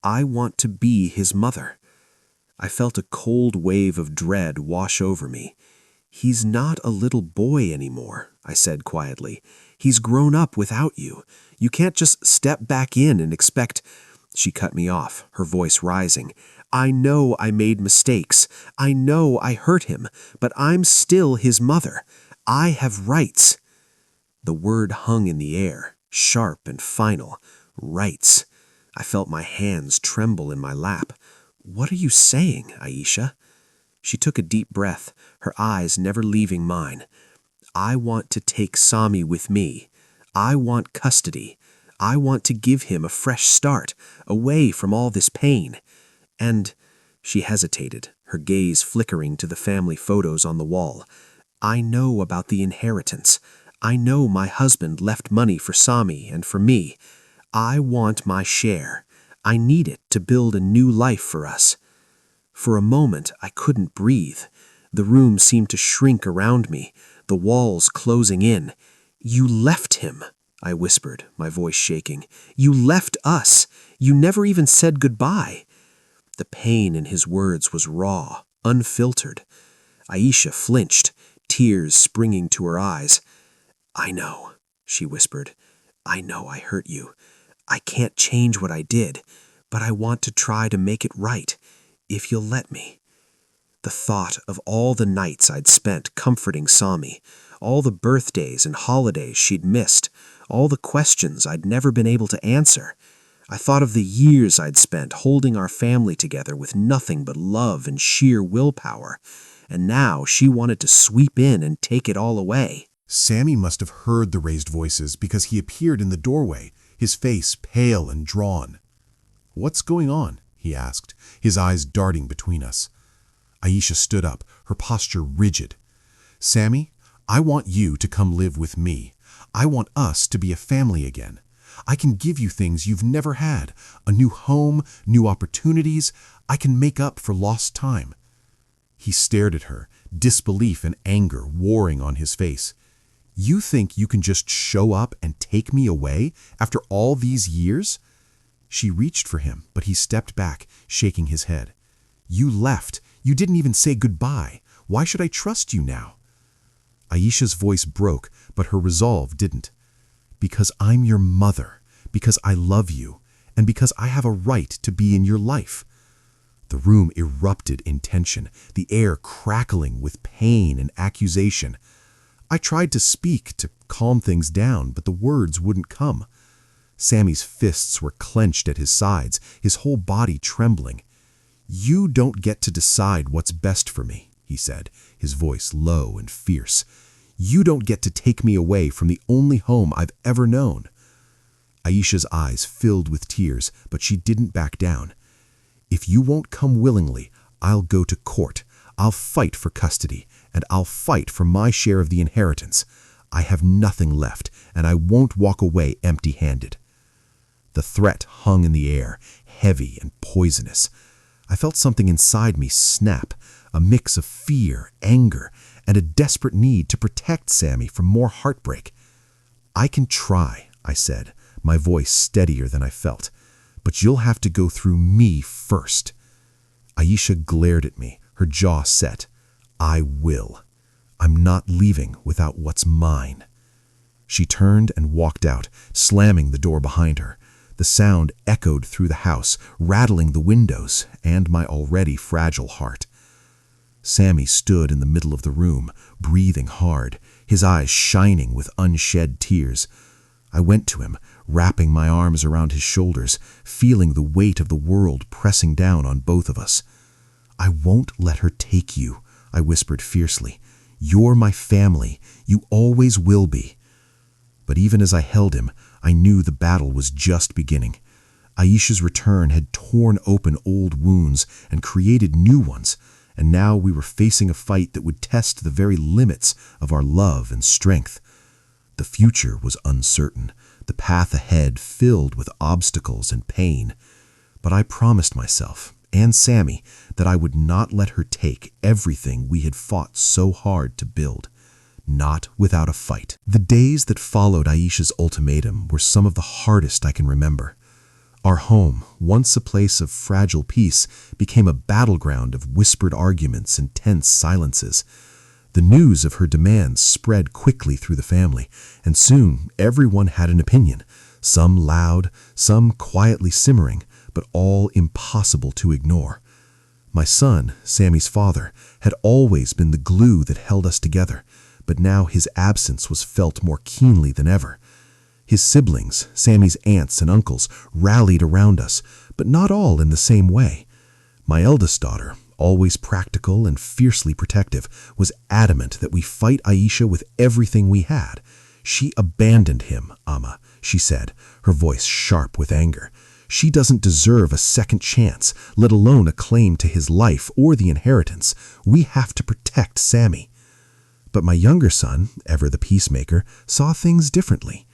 I want to be his mother." I felt a cold wave of dread wash over me. "He's not a little boy anymore," I said quietly. "He's grown up without you. You can't just step back in and expect—" She cut me off, her voice rising. "I know I made mistakes. I know I hurt him, but I'm still his mother. I have rights." The word hung in the air, sharp and final. Rights. I felt my hands tremble in my lap. "What are you saying, Aisha?" She took a deep breath, her eyes never leaving mine. "I want to take Sami with me. I want custody. I want to give him a fresh start, away from all this pain. And—" She hesitated, her gaze flickering to the family photos on the wall. "I know about the inheritance. I know my husband left money for Sami and for me. I want my share. I need it to build a new life for us." For a moment, I couldn't breathe. The room seemed to shrink around me, the walls closing in. "You left him," I whispered, my voice shaking. "You left us. You never even said goodbye." The pain in his words was raw, unfiltered. Aisha flinched, tears springing to her eyes. "I know," she whispered. "I know I hurt you. I can't change what I did, but I want to try to make it right, if you'll let me." The thought of all the nights I'd spent comforting Sami, all the birthdays and holidays she'd missed, all the questions I'd never been able to answer. I thought of the years I'd spent holding our family together with nothing but love and sheer willpower, and now she wanted to sweep in and take it all away. Sami must have heard the raised voices because he appeared in the doorway, his face pale and drawn. "What's going on?" he asked, his eyes darting between us. Aisha stood up, her posture rigid. "Sami, I want you to come live with me. I want us to be a family again. I can give you things you've never had, a new home, new opportunities. I can make up for lost time." He stared at her, disbelief and anger warring on his face. "You think you can just show up and take me away after all these years?" She reached for him, but he stepped back, shaking his head. "You left. You didn't even say goodbye. Why should I trust you now?" Aisha's voice broke, but her resolve didn't. "Because I'm your mother, because I love you, and because I have a right to be in your life." The room erupted in tension, the air crackling with pain and accusation. I tried to speak, to calm things down, but the words wouldn't come. Sami's fists were clenched at his sides, his whole body trembling. "You don't get to decide what's best for me," he said, his voice low and fierce. "You don't get to take me away from the only home I've ever known." Aisha's eyes filled with tears, but she didn't back down. "If you won't come willingly, I'll go to court. I'll fight for custody, and I'll fight for my share of the inheritance. I have nothing left, and I won't walk away empty-handed." The threat hung in the air, heavy and poisonous. I felt something inside me snap, a mix of fear, anger, and a desperate need to protect Sami from more heartbreak. "I can try," I said, my voice steadier than I felt, "but you'll have to go through me first." Aisha glared at me, her jaw set. "I will. I'm not leaving without what's mine." She turned and walked out, slamming the door behind her. The sound echoed through the house, rattling the windows and my already fragile heart. Sammy stood in the middle of the room, breathing hard, his eyes shining with unshed tears. I went to him, wrapping my arms around his shoulders, feeling the weight of the world pressing down on both of us. "I won't let her take you," I whispered fiercely. "You're my family. You always will be." But even as I held him, I knew the battle was just beginning. Aisha's return had torn open old wounds and created new ones, and now we were facing a fight that would test the very limits of our love and strength. The future was uncertain, the path ahead filled with obstacles and pain. But I promised myself, and Sammy, that I would not let her take everything we had fought so hard to build. Not without a fight. The days that followed Aisha's ultimatum were some of the hardest I can remember. Our home, once a place of fragile peace, became a battleground of whispered arguments and tense silences. The news of her demands spread quickly through the family, and soon everyone had an opinion, some loud, some quietly simmering, but all impossible to ignore. My son, Sammy's father, had always been the glue that held us together, but now his absence was felt more keenly than ever. His siblings, Sammy's aunts and uncles, rallied around us, but not all in the same way. My eldest daughter, always practical and fiercely protective, was adamant that we fight Aisha with everything we had. "She abandoned him, Amma," she said, her voice sharp with anger. "She doesn't deserve a second chance, let alone a claim to his life or the inheritance. We have to protect Sammy." But my younger son, ever the peacemaker, saw things differently.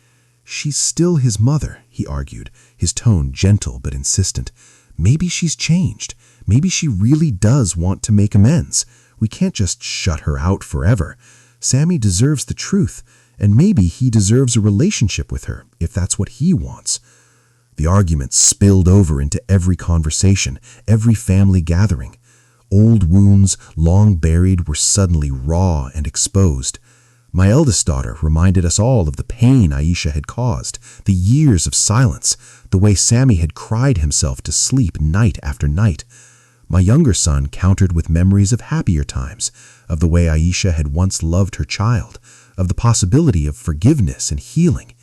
"She's still his mother," he argued, his tone gentle but insistent. "Maybe she's changed. Maybe she really does want to make amends. We can't just shut her out forever. Sammy deserves the truth, and maybe he deserves a relationship with her, if that's what he wants." The argument spilled over into every conversation, every family gathering. Old wounds, long buried, were suddenly raw and exposed. My eldest daughter reminded us all of the pain Aisha had caused, the years of silence, the way Sammy had cried himself to sleep night after night. My younger son countered with memories of happier times, of the way Aisha had once loved her child, of the possibility of forgiveness and healing.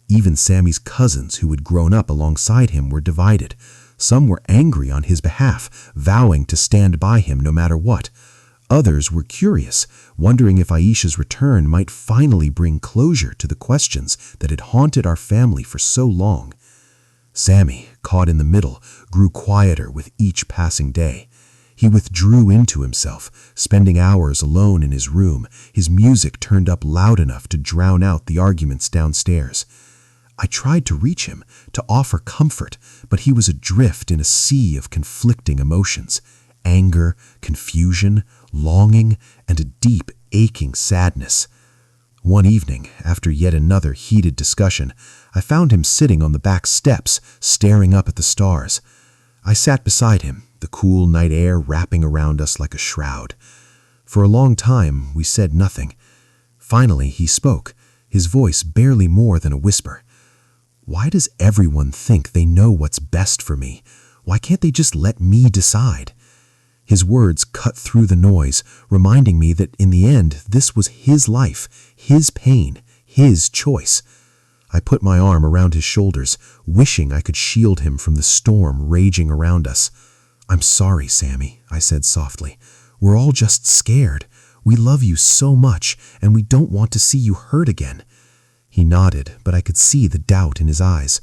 Even Sammy's cousins who had grown up alongside him were divided. Some were angry on his behalf, vowing to stand by him no matter what. Others were curious, wondering if Aisha's return might finally bring closure to the questions that had haunted our family for so long. Sammy, caught in the middle, grew quieter with each passing day. He withdrew into himself, spending hours alone in his room, his music turned up loud enough to drown out the arguments downstairs. I tried to reach him, to offer comfort, but he was adrift in a sea of conflicting emotions: anger, confusion, longing, and a deep, aching sadness. One evening, after yet another heated discussion, I found him sitting on the back steps, staring up at the stars. I sat beside him, the cool night air wrapping around us like a shroud. For a long time, we said nothing. Finally, he spoke, his voice barely more than a whisper. "Why does everyone think they know what's best for me? Why can't they just let me decide?" His words cut through the noise, reminding me that in the end, this was his life, his pain, his choice. I put my arm around his shoulders, wishing I could shield him from the storm raging around us. "I'm sorry, Sammy," I said softly. "We're all just scared. We love you so much, and we don't want to see you hurt again." He nodded, but I could see the doubt in his eyes.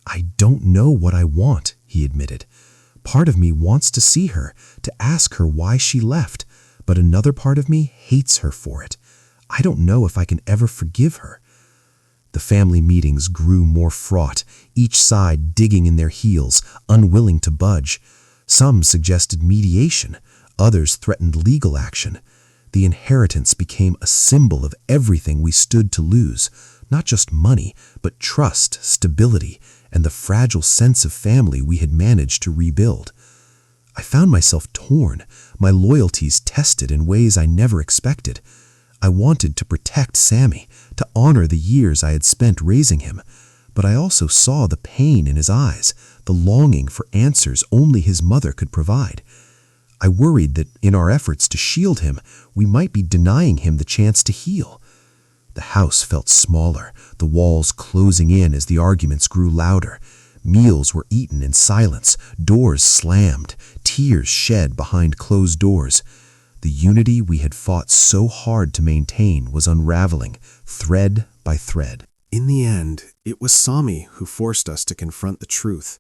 "I don't know what I want," he admitted. "Part of me wants to see her, to ask her why she left, but another part of me hates her for it. I don't know if I can ever forgive her." The family meetings grew more fraught, each side digging in their heels, unwilling to budge. Some suggested mediation, others threatened legal action. The inheritance became a symbol of everything we stood to lose, not just money, but trust, stability, and the fragile sense of family we had managed to rebuild. I found myself torn, my loyalties tested in ways I never expected. I wanted to protect Sammy, to honor the years I had spent raising him, but I also saw the pain in his eyes, the longing for answers only his mother could provide. I worried that in our efforts to shield him, we might be denying him the chance to heal. The house felt smaller, the walls closing in as the arguments grew louder. Meals were eaten in silence, doors slammed, tears shed behind closed doors. The unity we had fought so hard to maintain was unraveling, thread by thread. In the end, it was Sami who forced us to confront the truth.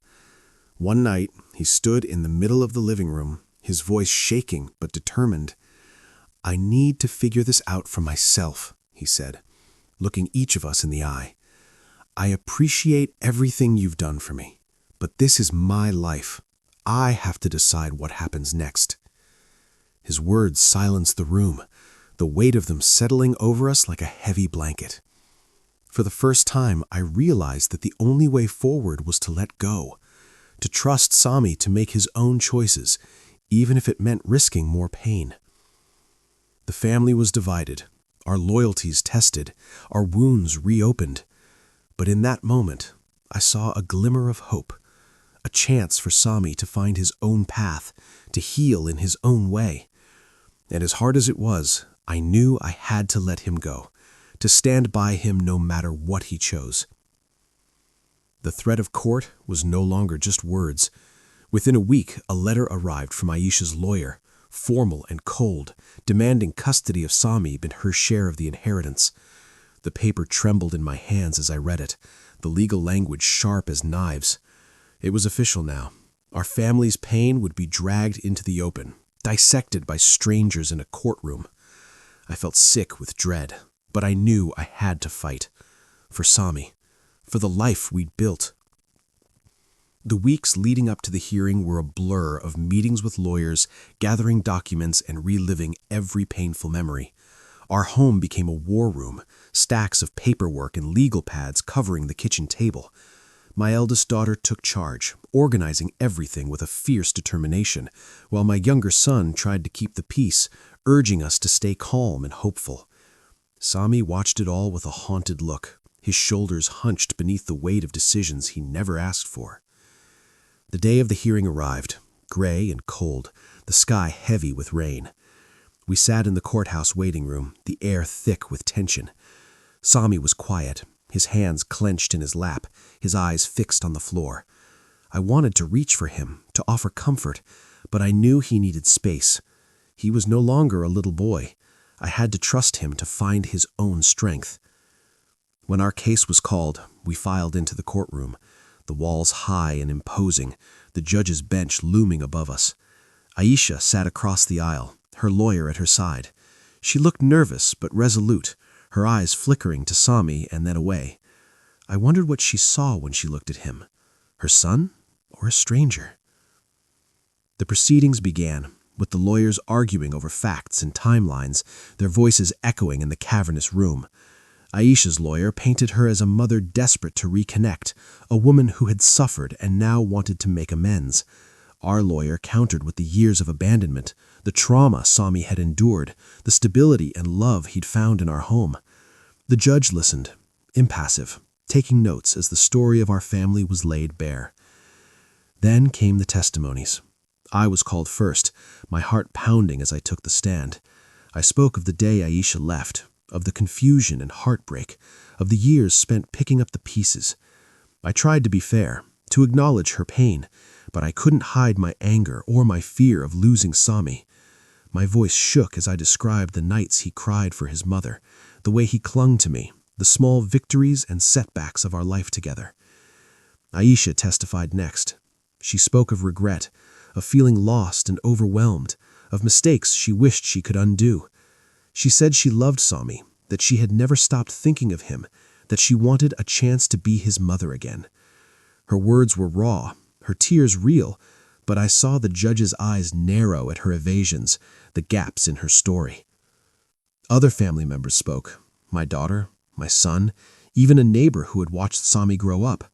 One night, he stood in the middle of the living room, his voice shaking but determined. "I need to figure this out for myself," he said, looking each of us in the eye. "I appreciate everything you've done for me, but this is my life. I have to decide what happens next." His words silenced the room, the weight of them settling over us like a heavy blanket. For the first time, I realized that the only way forward was to let go, to trust Sami to make his own choices, even if it meant risking more pain. The family was divided, our loyalties tested, our wounds reopened. But in that moment, I saw a glimmer of hope, a chance for Sami to find his own path, to heal in his own way. And as hard as it was, I knew I had to let him go, to stand by him no matter what he chose. The threat of court was no longer just words. Within a week, a letter arrived from Aisha's lawyer, formal and cold, demanding custody of Sami and her share of the inheritance. The paper trembled in my hands as I read it, the legal language sharp as knives. It was official now. Our family's pain would be dragged into the open, dissected by strangers in a courtroom. I felt sick with dread, but I knew I had to fight. For Sami, for the life we'd built. The weeks leading up to the hearing were a blur of meetings with lawyers, gathering documents, and reliving every painful memory. Our home became a war room, stacks of paperwork and legal pads covering the kitchen table. My eldest daughter took charge, organizing everything with a fierce determination, while my younger son tried to keep the peace, urging us to stay calm and hopeful. Sami watched it all with a haunted look, his shoulders hunched beneath the weight of decisions he never asked for. The day of the hearing arrived, gray and cold, the sky heavy with rain. We sat in the courthouse waiting room, the air thick with tension. Sami was quiet, his hands clenched in his lap, his eyes fixed on the floor. I wanted to reach for him, to offer comfort, but I knew he needed space. He was no longer a little boy. I had to trust him to find his own strength. When our case was called, we filed into the courtroom, the walls high and imposing, the judge's bench looming above us. Aisha sat across the aisle, her lawyer at her side. She looked nervous but resolute, her eyes flickering to Sami and then away. I wondered what she saw when she looked at him, her son or a stranger. The proceedings began, with the lawyers arguing over facts and timelines, their voices echoing in the cavernous room. Aisha's lawyer painted her as a mother desperate to reconnect, a woman who had suffered and now wanted to make amends. Our lawyer countered with the years of abandonment, the trauma Sami had endured, the stability and love he'd found in our home. The judge listened, impassive, taking notes as the story of our family was laid bare. Then came the testimonies. I was called first, my heart pounding as I took the stand. I spoke of the day Aisha left, of the confusion and heartbreak, of the years spent picking up the pieces. I tried to be fair, to acknowledge her pain, but I couldn't hide my anger or my fear of losing Sami. My voice shook as I described the nights he cried for his mother, the way he clung to me, the small victories and setbacks of our life together. Aisha testified next. She spoke of regret, of feeling lost and overwhelmed, of mistakes she wished she could undo. She said she loved Sami, that she had never stopped thinking of him, that she wanted a chance to be his mother again. Her words were raw, her tears real, but I saw the judge's eyes narrow at her evasions, the gaps in her story. Other family members spoke, my daughter, my son, even a neighbor who had watched Sami grow up.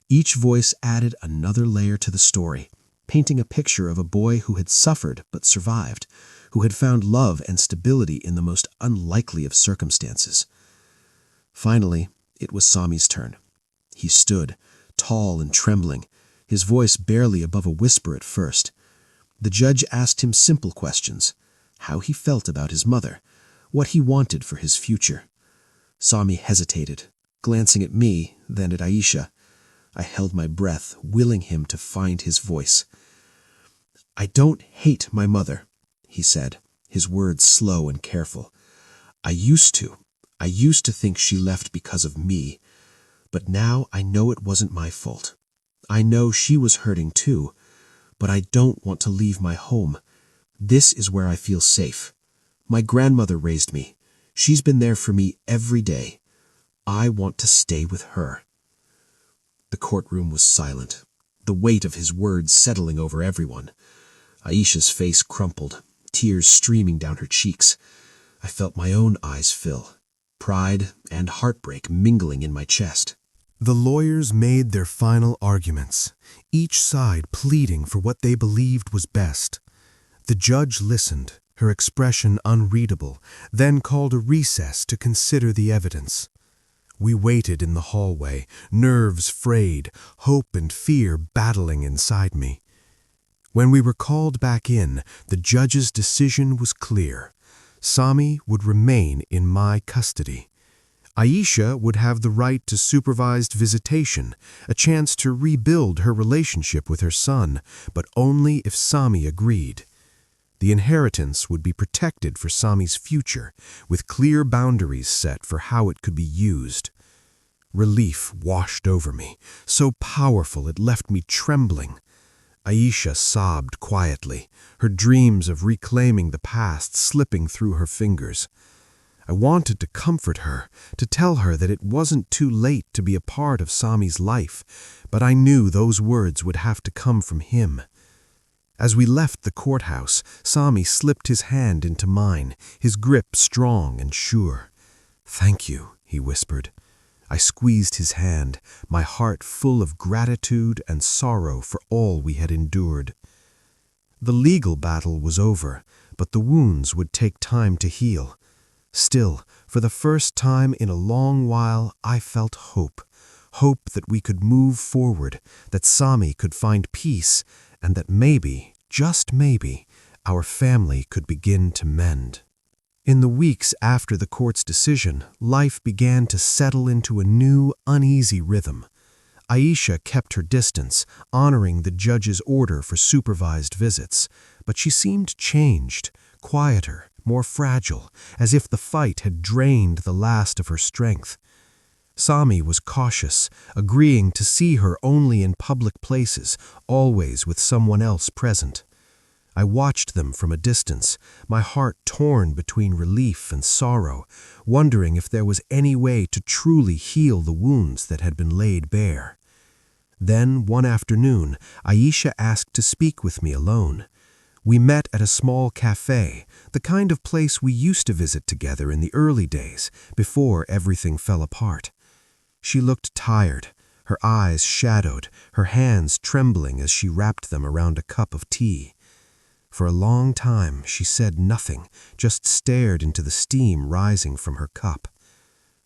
Each voice added another layer to the story, painting a picture of a boy who had suffered but survived, who had found love and stability in the most unlikely of circumstances. Finally, it was Sami's turn. He stood, tall and trembling, his voice barely above a whisper at first. The judge asked him simple questions: how he felt about his mother, what he wanted for his future. Sami hesitated, glancing at me, then at Aisha. I held my breath, willing him to find his voice. "I don't hate my mother," he said, his words slow and careful. I used to think she left because of me, but now I know it wasn't my fault. I know she was hurting too, but I don't want to leave my home. This is where I feel safe. My grandmother raised me. She's been there for me every day. I want to stay with her." The courtroom was silent, the weight of his words settling over everyone. Aisha's face crumpled, tears streaming down her cheeks. I felt my own eyes fill, pride and heartbreak mingling in my chest. The lawyers made their final arguments, each side pleading for what they believed was best. The judge listened, her expression unreadable, then called a recess to consider the evidence. We waited in the hallway, nerves frayed, hope and fear battling inside me. When we were called back in, the judge's decision was clear. Sami would remain in my custody. Aisha would have the right to supervised visitation, a chance to rebuild her relationship with her son, but only if Sami agreed. The inheritance would be protected for Sami's future, with clear boundaries set for how it could be used. Relief washed over me, so powerful it left me trembling. Aisha sobbed quietly, her dreams of reclaiming the past slipping through her fingers. I wanted to comfort her, to tell her that it wasn't too late to be a part of Sami's life, but I knew those words would have to come from him. As we left the courthouse, Sami slipped his hand into mine, his grip strong and sure. "Thank you," he whispered. I squeezed his hand, my heart full of gratitude and sorrow for all we had endured. The legal battle was over, but the wounds would take time to heal. Still, for the first time in a long while, I felt hope. Hope that we could move forward, that Sami could find peace, and that maybe, just maybe, our family could begin to mend. In the weeks after the court's decision, life began to settle into a new, uneasy rhythm. Aisha kept her distance, honoring the judge's order for supervised visits, but she seemed changed, quieter, more fragile, as if the fight had drained the last of her strength. Sami was cautious, agreeing to see her only in public places, always with someone else present. I watched them from a distance, my heart torn between relief and sorrow, wondering if there was any way to truly heal the wounds that had been laid bare. Then, one afternoon, Aisha asked to speak with me alone. We met at a small cafe, the kind of place we used to visit together in the early days, before everything fell apart. She looked tired, her eyes shadowed, her hands trembling as she wrapped them around a cup of tea. For a long time she said nothing, just stared into the steam rising from her cup.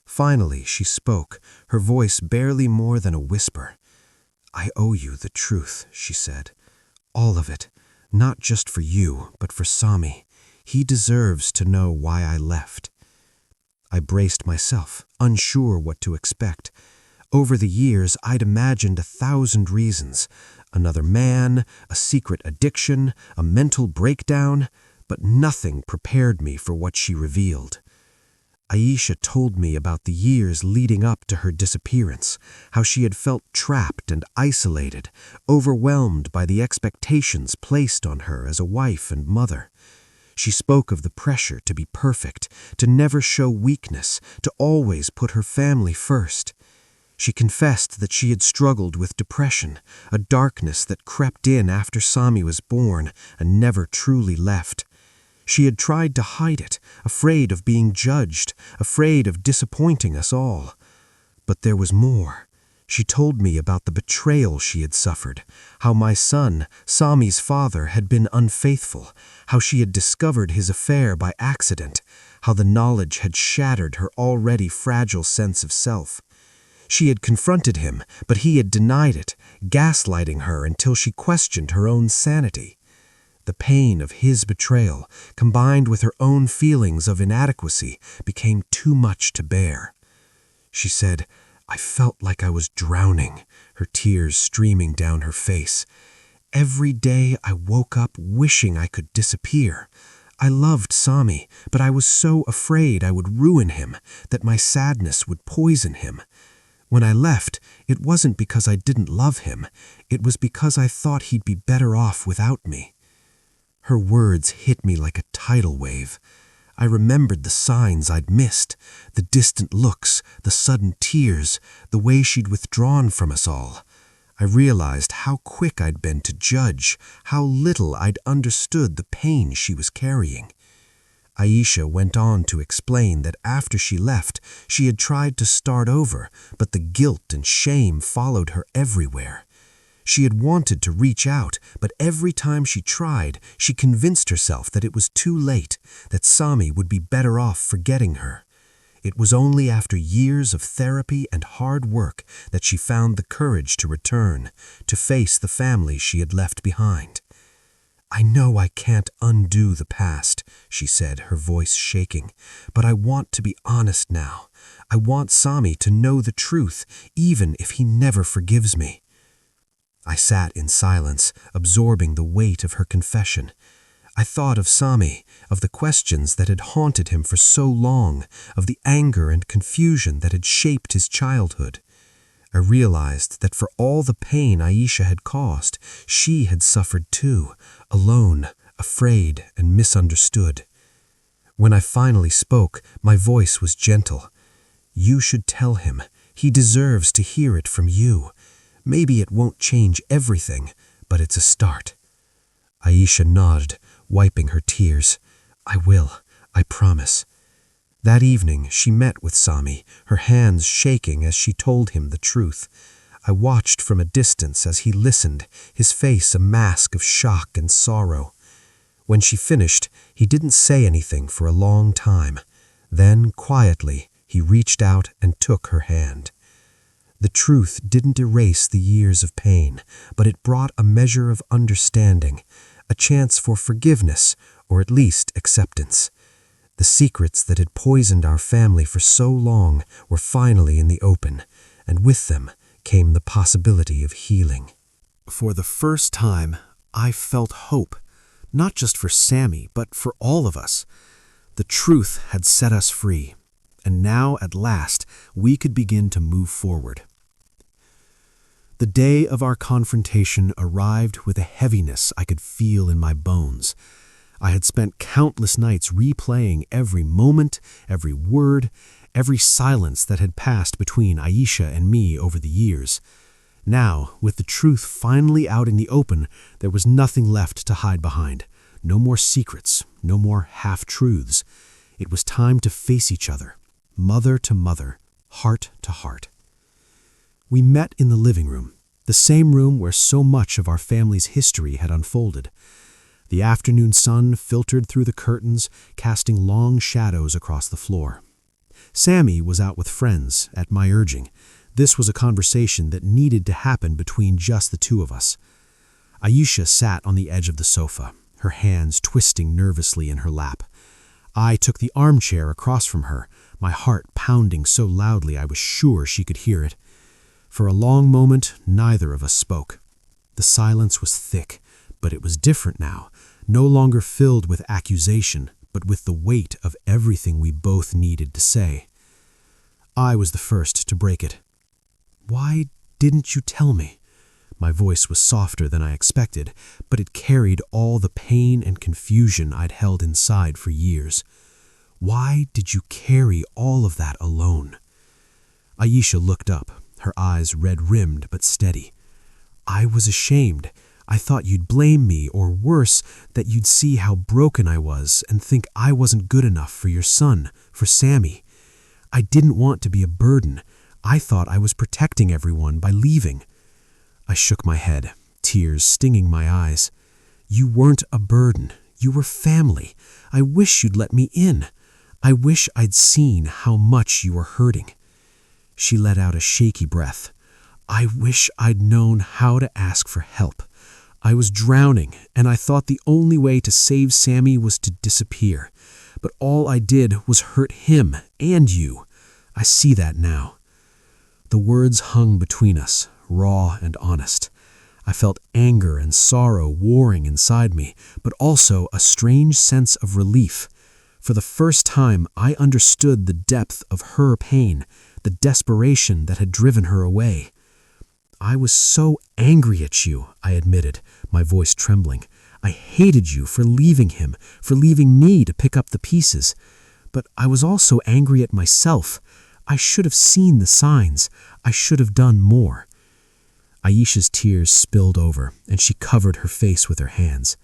Finally she spoke, her voice barely more than a whisper. "I owe you the truth," she said. "All of it. Not just for you, but for Sami. He deserves to know why I left." I braced myself, unsure what to expect. Over the years, I'd imagined 1,000 reasons. Another man, a secret addiction, a mental breakdown, but nothing prepared me for what she revealed. Aisha told me about the years leading up to her disappearance, how she had felt trapped and isolated, overwhelmed by the expectations placed on her as a wife and mother. She spoke of the pressure to be perfect, to never show weakness, to always put her family first. She confessed that she had struggled with depression, a darkness that crept in after Sami was born and never truly left. She had tried to hide it, afraid of being judged, afraid of disappointing us all. But there was more. She told me about the betrayal she had suffered, how my son, Sami's father, had been unfaithful, how she had discovered his affair by accident, how the knowledge had shattered her already fragile sense of self. She had confronted him, but he had denied it, gaslighting her until she questioned her own sanity. The pain of his betrayal, combined with her own feelings of inadequacy, became too much to bear. She said, "I felt like I was drowning," her tears streaming down her face. "Every day I woke up wishing I could disappear. I loved Sami, but I was so afraid I would ruin him, that my sadness would poison him. When I left, it wasn't because I didn't love him. It was because I thought he'd be better off without me." Her words hit me like a tidal wave. I remembered the signs I'd missed, the distant looks, the sudden tears, the way she'd withdrawn from us all. I realized how quick I'd been to judge, how little I'd understood the pain she was carrying. Aisha went on to explain that after she left, she had tried to start over, but the guilt and shame followed her everywhere. She had wanted to reach out, but every time she tried, she convinced herself that it was too late, that Sami would be better off forgetting her. It was only after years of therapy and hard work that she found the courage to return, to face the family she had left behind. "I know I can't undo the past," she said, her voice shaking, "but I want to be honest now. I want Sami to know the truth, even if he never forgives me." I sat in silence, absorbing the weight of her confession. I thought of Sami, of the questions that had haunted him for so long, of the anger and confusion that had shaped his childhood. I realized that for all the pain Aisha had caused, she had suffered too, alone, afraid, and misunderstood. When I finally spoke, my voice was gentle. "You should tell him. He deserves to hear it from you. Maybe it won't change everything, but it's a start." Aisha nodded, wiping her tears. "I will, I promise." That evening, she met with Sami, her hands shaking as she told him the truth. I watched from a distance as he listened, his face a mask of shock and sorrow. When she finished, he didn't say anything for a long time. Then, quietly, he reached out and took her hand. The truth didn't erase the years of pain, but it brought a measure of understanding, a chance for forgiveness, or at least acceptance. The secrets that had poisoned our family for so long were finally in the open, and with them came the possibility of healing. For the first time, I felt hope, not just for Sami, but for all of us. The truth had set us free, and now, at last, we could begin to move forward. The day of our confrontation arrived with a heaviness I could feel in my bones. I had spent countless nights replaying every moment, every word, every silence that had passed between Aisha and me over the years. Now, with the truth finally out in the open, there was nothing left to hide behind. No more secrets, no more half-truths. It was time to face each other, mother to mother, heart to heart. We met in the living room, the same room where so much of our family's history had unfolded. The afternoon sun filtered through the curtains, casting long shadows across the floor. Sami was out with friends, at my urging. This was a conversation that needed to happen between just the two of us. Aisha sat on the edge of the sofa, her hands twisting nervously in her lap. I took the armchair across from her, my heart pounding so loudly I was sure she could hear it. For a long moment, neither of us spoke. The silence was thick, but it was different now, no longer filled with accusation, but with the weight of everything we both needed to say. I was the first to break it. "Why didn't you tell me?" My voice was softer than I expected, but it carried all the pain and confusion I'd held inside for years. "Why did you carry all of that alone?" Aisha looked up, her eyes red-rimmed but steady. "I was ashamed. I thought you'd blame me, or worse, that you'd see how broken I was and think I wasn't good enough for your son, for Sami. I didn't want to be a burden. I thought I was protecting everyone by leaving." I shook my head, tears stinging my eyes. "You weren't a burden. You were family. I wish you'd let me in. I wish I'd seen how much you were hurting." She let out a shaky breath. I wish I'd known how to ask for help. I was drowning, and I thought the only way to save Sammy was to disappear. But all I did was hurt him and you. I see that now. The words hung between us, raw and honest. I felt anger and sorrow warring inside me, but also a strange sense of relief. For the first time, I understood the depth of her pain, the desperation that had driven her away. I was so angry at you, I admitted, my voice trembling. I hated you for leaving him, for leaving me to pick up the pieces. But I was also angry at myself. I should have seen the signs. I should have done more. Aisha's tears spilled over, and she covered her face with her hands.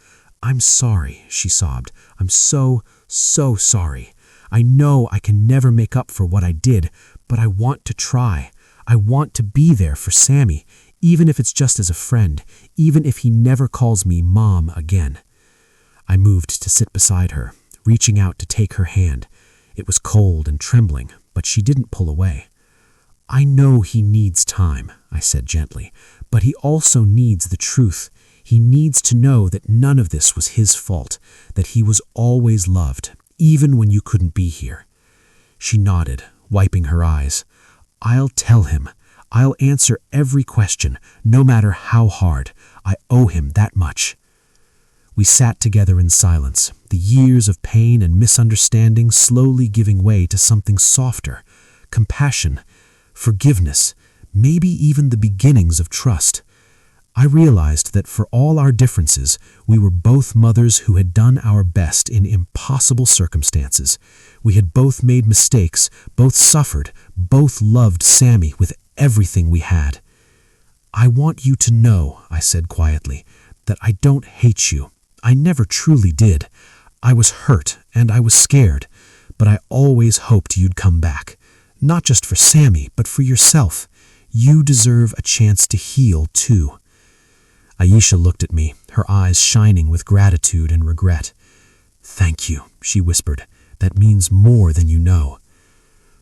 I'm sorry, she sobbed. I'm so sorry. I know I can never make up for what I did, but I want to try. I want to be there for Sammy, even if it's just as a friend, even if he never calls me Mom again. I moved to sit beside her, reaching out to take her hand. It was cold and trembling, but she didn't pull away. I know he needs time, I said gently, but he also needs the truth. He needs to know that none of this was his fault, that he was always loved, even when you couldn't be here. She nodded, wiping her eyes. I'll tell him. I'll answer every question, no matter how hard. I owe him that much. We sat together in silence, the years of pain and misunderstanding slowly giving way to something softer, compassion, forgiveness, maybe even the beginnings of trust. I realized that for all our differences, we were both mothers who had done our best in impossible circumstances. We had both made mistakes, both suffered, both loved Sammy with everything we had. I want you to know, I said quietly, that I don't hate you. I never truly did. I was hurt and I was scared, but I always hoped you'd come back. Not just for Sammy, but for yourself. You deserve a chance to heal too. Aisha looked at me, her eyes shining with gratitude and regret. Thank you, she whispered. That means more than you know.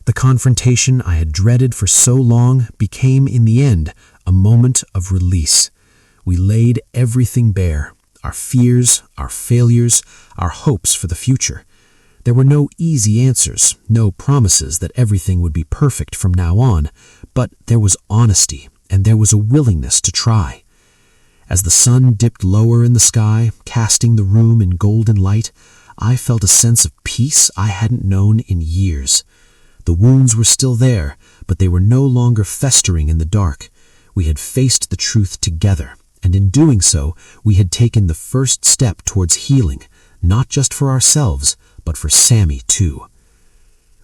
The confrontation I had dreaded for so long became, in the end, a moment of release. We laid everything bare, our fears, our failures, our hopes for the future. There were no easy answers, no promises that everything would be perfect from now on, but there was honesty, and there was a willingness to try. As the sun dipped lower in the sky, casting the room in golden light, I felt a sense of peace I hadn't known in years. The wounds were still there, but they were no longer festering in the dark. We had faced the truth together, and in doing so, we had taken the first step towards healing, not just for ourselves, but for Sammy too.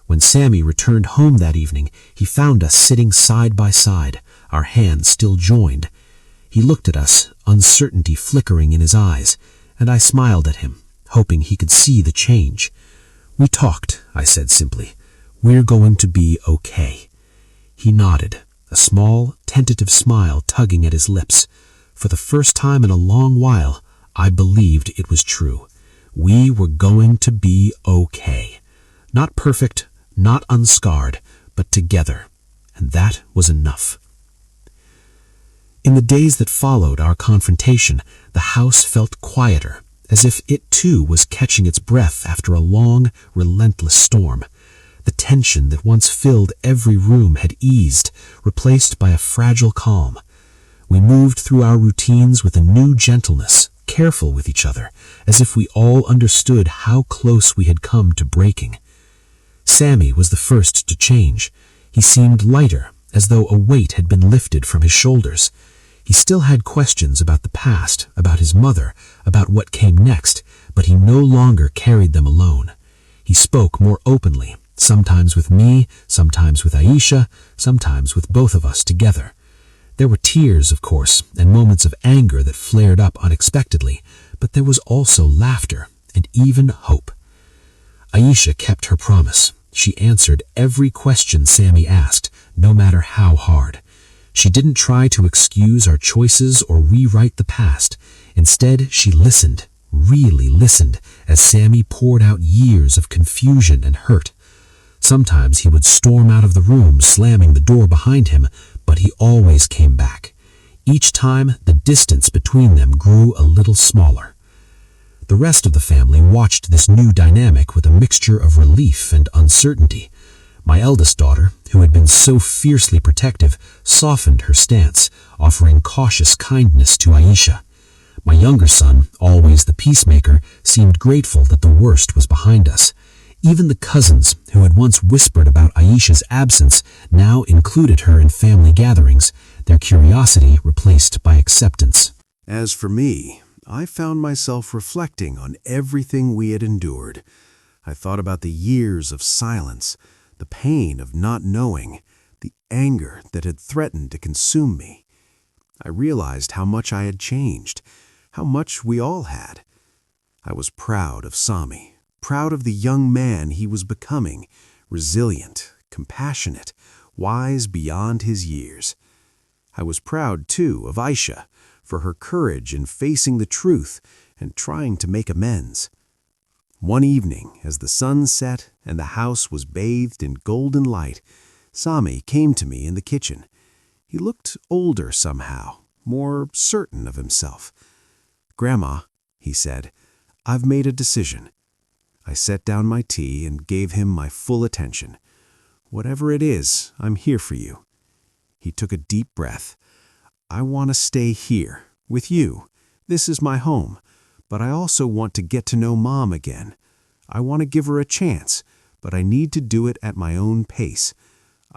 When Sammy returned home that evening, he found us sitting side by side, our hands still joined. He looked at us, uncertainty flickering in his eyes, and I smiled at him, hoping he could see the change. We talked, I said simply. We're going to be okay. He nodded, a small, tentative smile tugging at his lips. For the first time in a long while, I believed it was true. We were going to be okay. Not perfect, not unscarred, but together. And that was enough. In the days that followed our confrontation, the house felt quieter, as if it too was catching its breath after a long, relentless storm. The tension that once filled every room had eased, replaced by a fragile calm. We moved through our routines with a new gentleness, careful with each other, as if we all understood how close we had come to breaking. Sammy was the first to change. He seemed lighter, as though a weight had been lifted from his shoulders. He still had questions about the past, about his mother, about what came next, but he no longer carried them alone. He spoke more openly, sometimes with me, sometimes with Aisha, sometimes with both of us together. There were tears, of course, and moments of anger that flared up unexpectedly, but there was also laughter and even hope. Aisha kept her promise. She answered every question Sammy asked, no matter how hard. She didn't try to excuse our choices or rewrite the past. Instead, she listened, really listened, as Sammy poured out years of confusion and hurt. Sometimes he would storm out of the room, slamming the door behind him, but he always came back. Each time, the distance between them grew a little smaller. The rest of the family watched this new dynamic with a mixture of relief and uncertainty. My eldest daughter, who had been so fiercely protective, softened her stance, offering cautious kindness to Aisha. My younger son, always the peacemaker, seemed grateful that the worst was behind us. Even the cousins, who had once whispered about Aisha's absence, now included her in family gatherings, their curiosity replaced by acceptance. As for me, I found myself reflecting on everything we had endured. I thought about the years of silence, the pain of not knowing, the anger that had threatened to consume me. I realized how much I had changed, how much we all had. I was proud of Sami. Proud of the young man he was becoming, resilient, compassionate, wise beyond his years. I was proud, too, of Aisha, for her courage in facing the truth and trying to make amends. One evening, as the sun set and the house was bathed in golden light, Sami came to me in the kitchen. He looked older somehow, more certain of himself. "Grandma," he said, "I've made a decision." I set down my tea and gave him my full attention. "Whatever it is, I'm here for you." He took a deep breath. "I want to stay here, with you. This is my home. But I also want to get to know Mom again. I want to give her a chance, but I need to do it at my own pace.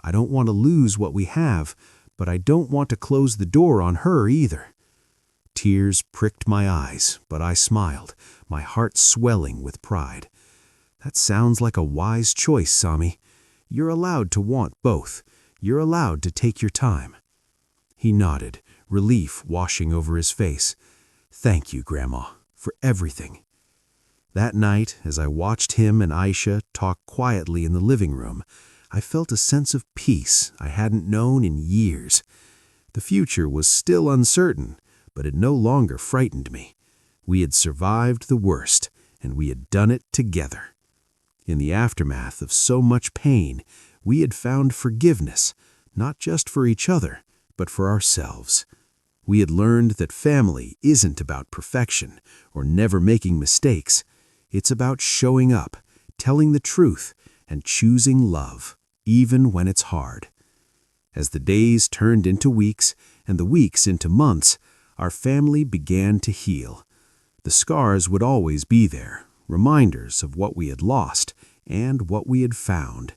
I don't want to lose what we have, but I don't want to close the door on her either." Tears pricked my eyes, but I smiled, my heart swelling with pride. "That sounds like a wise choice, Sami. You're allowed to want both. You're allowed to take your time." He nodded, relief washing over his face. "Thank you, Grandma, for everything." That night, as I watched him and Aisha talk quietly in the living room, I felt a sense of peace I hadn't known in years. The future was still uncertain, but it no longer frightened me. We had survived the worst, and we had done it together. In the aftermath of so much pain, we had found forgiveness, not just for each other, but for ourselves. We had learned that family isn't about perfection or never making mistakes. It's about showing up, telling the truth, and choosing love, even when it's hard. As the days turned into weeks and the weeks into months, our family began to heal. The scars would always be there, reminders of what we had lost and what we had found.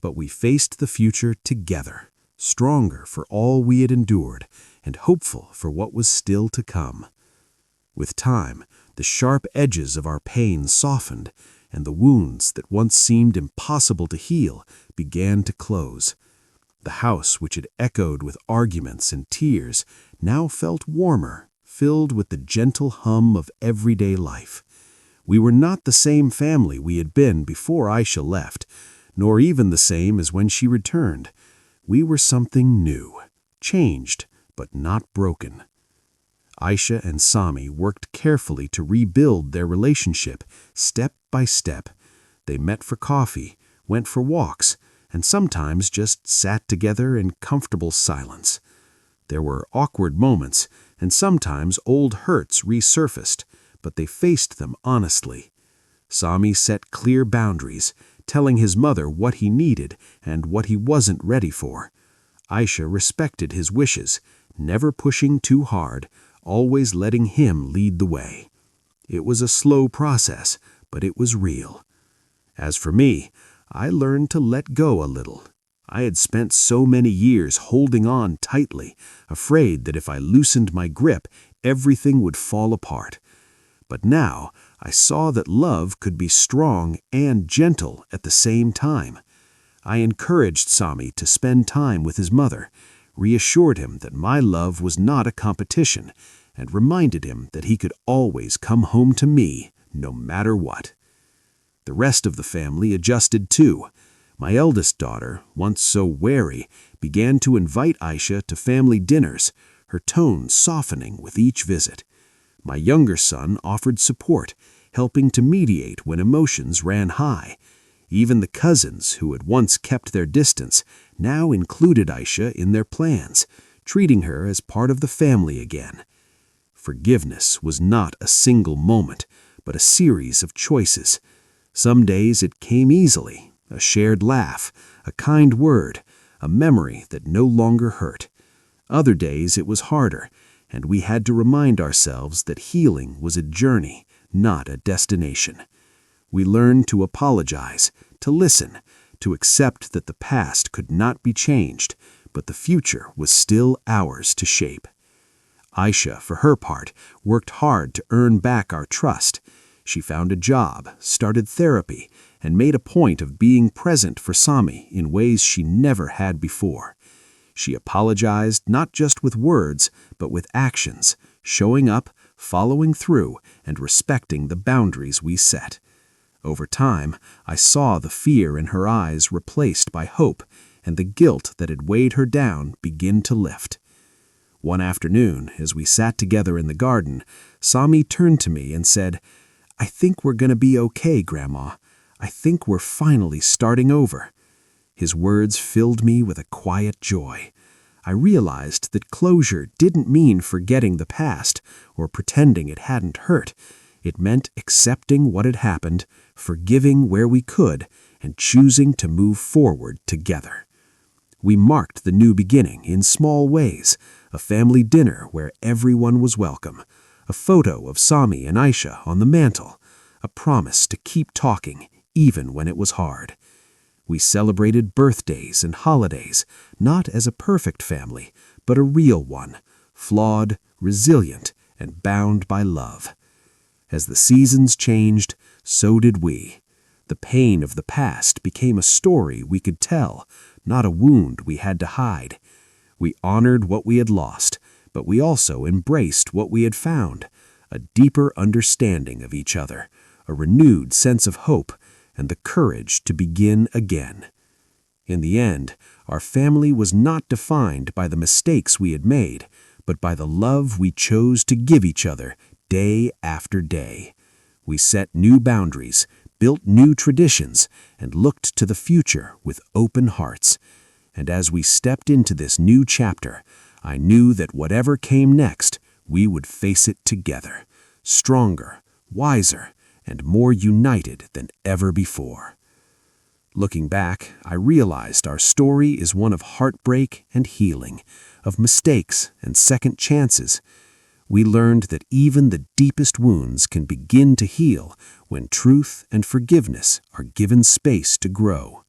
But we faced the future together, stronger for all we had endured and hopeful for what was still to come. With time, the sharp edges of our pain softened, and the wounds that once seemed impossible to heal began to close. The house, which had echoed with arguments and tears, now felt warmer, filled with the gentle hum of everyday life. We were not the same family we had been before Aisha left, nor even the same as when she returned. We were something new, changed, but not broken. Aisha and Sami worked carefully to rebuild their relationship, step by step. They met for coffee, went for walks, and sometimes just sat together in comfortable silence. There were awkward moments, and sometimes old hurts resurfaced, but they faced them honestly. Sami set clear boundaries, telling his mother what he needed and what he wasn't ready for. Aisha respected his wishes, never pushing too hard, always letting him lead the way. It was a slow process, but it was real. As for me, I learned to let go a little. I had spent so many years holding on tightly, afraid that if I loosened my grip, everything would fall apart. But now I saw that love could be strong and gentle at the same time. I encouraged Sami to spend time with his mother, reassured him that my love was not a competition, and reminded him that he could always come home to me, no matter what. The rest of the family adjusted too. My eldest daughter, once so wary, began to invite Aisha to family dinners, her tone softening with each visit. My younger son offered support, helping to mediate when emotions ran high. Even the cousins who had once kept their distance now included Aisha in their plans, treating her as part of the family again. Forgiveness was not a single moment, but a series of choices. Some days it came easily, a shared laugh, a kind word, a memory that no longer hurt. Other days it was harder, and we had to remind ourselves that healing was a journey, not a destination. We learned to apologize, to listen, to accept that the past could not be changed, but the future was still ours to shape. Aisha, for her part, worked hard to earn back our trust. She found a job, started therapy, and made a point of being present for Sami in ways she never had before. She apologized not just with words, but with actions, showing up, following through, and respecting the boundaries we set. Over time, I saw the fear in her eyes replaced by hope, and the guilt that had weighed her down begin to lift. One afternoon, as we sat together in the garden, Sami turned to me and said, "I think we're going to be okay, Grandma. I think we're finally starting over." His words filled me with a quiet joy. I realized that closure didn't mean forgetting the past or pretending it hadn't hurt. It meant accepting what had happened, forgiving where we could, and choosing to move forward together. We marked the new beginning in small ways, a family dinner where everyone was welcome, a photo of Sami and Aisha on the mantel, a promise to keep talking even when it was hard. We celebrated birthdays and holidays, not as a perfect family, but a real one, flawed, resilient, and bound by love. As the seasons changed, so did we. The pain of the past became a story we could tell, not a wound we had to hide. We honored what we had lost, but we also embraced what we had found, a deeper understanding of each other, a renewed sense of hope, and the courage to begin again. In the end, our family was not defined by the mistakes we had made, but by the love we chose to give each other day after day. We set new boundaries, built new traditions, and looked to the future with open hearts. And as we stepped into this new chapter, I knew that whatever came next, we would face it together, stronger, wiser, and more united than ever before. Looking back, I realized our story is one of heartbreak and healing, of mistakes and second chances. We learned that even the deepest wounds can begin to heal when truth and forgiveness are given space to grow.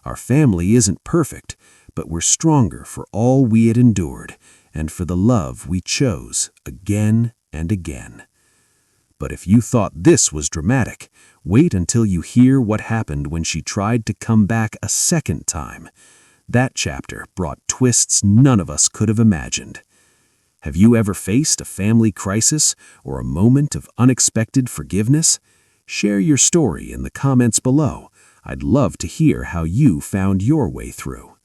Our family isn't perfect, but we're stronger for all we had endured and for the love we chose again and again. But if you thought this was dramatic, wait until you hear what happened when she tried to come back a second time. That chapter brought twists none of us could have imagined. Have you ever faced a family crisis or a moment of unexpected forgiveness? Share your story in the comments below. I'd love to hear how you found your way through.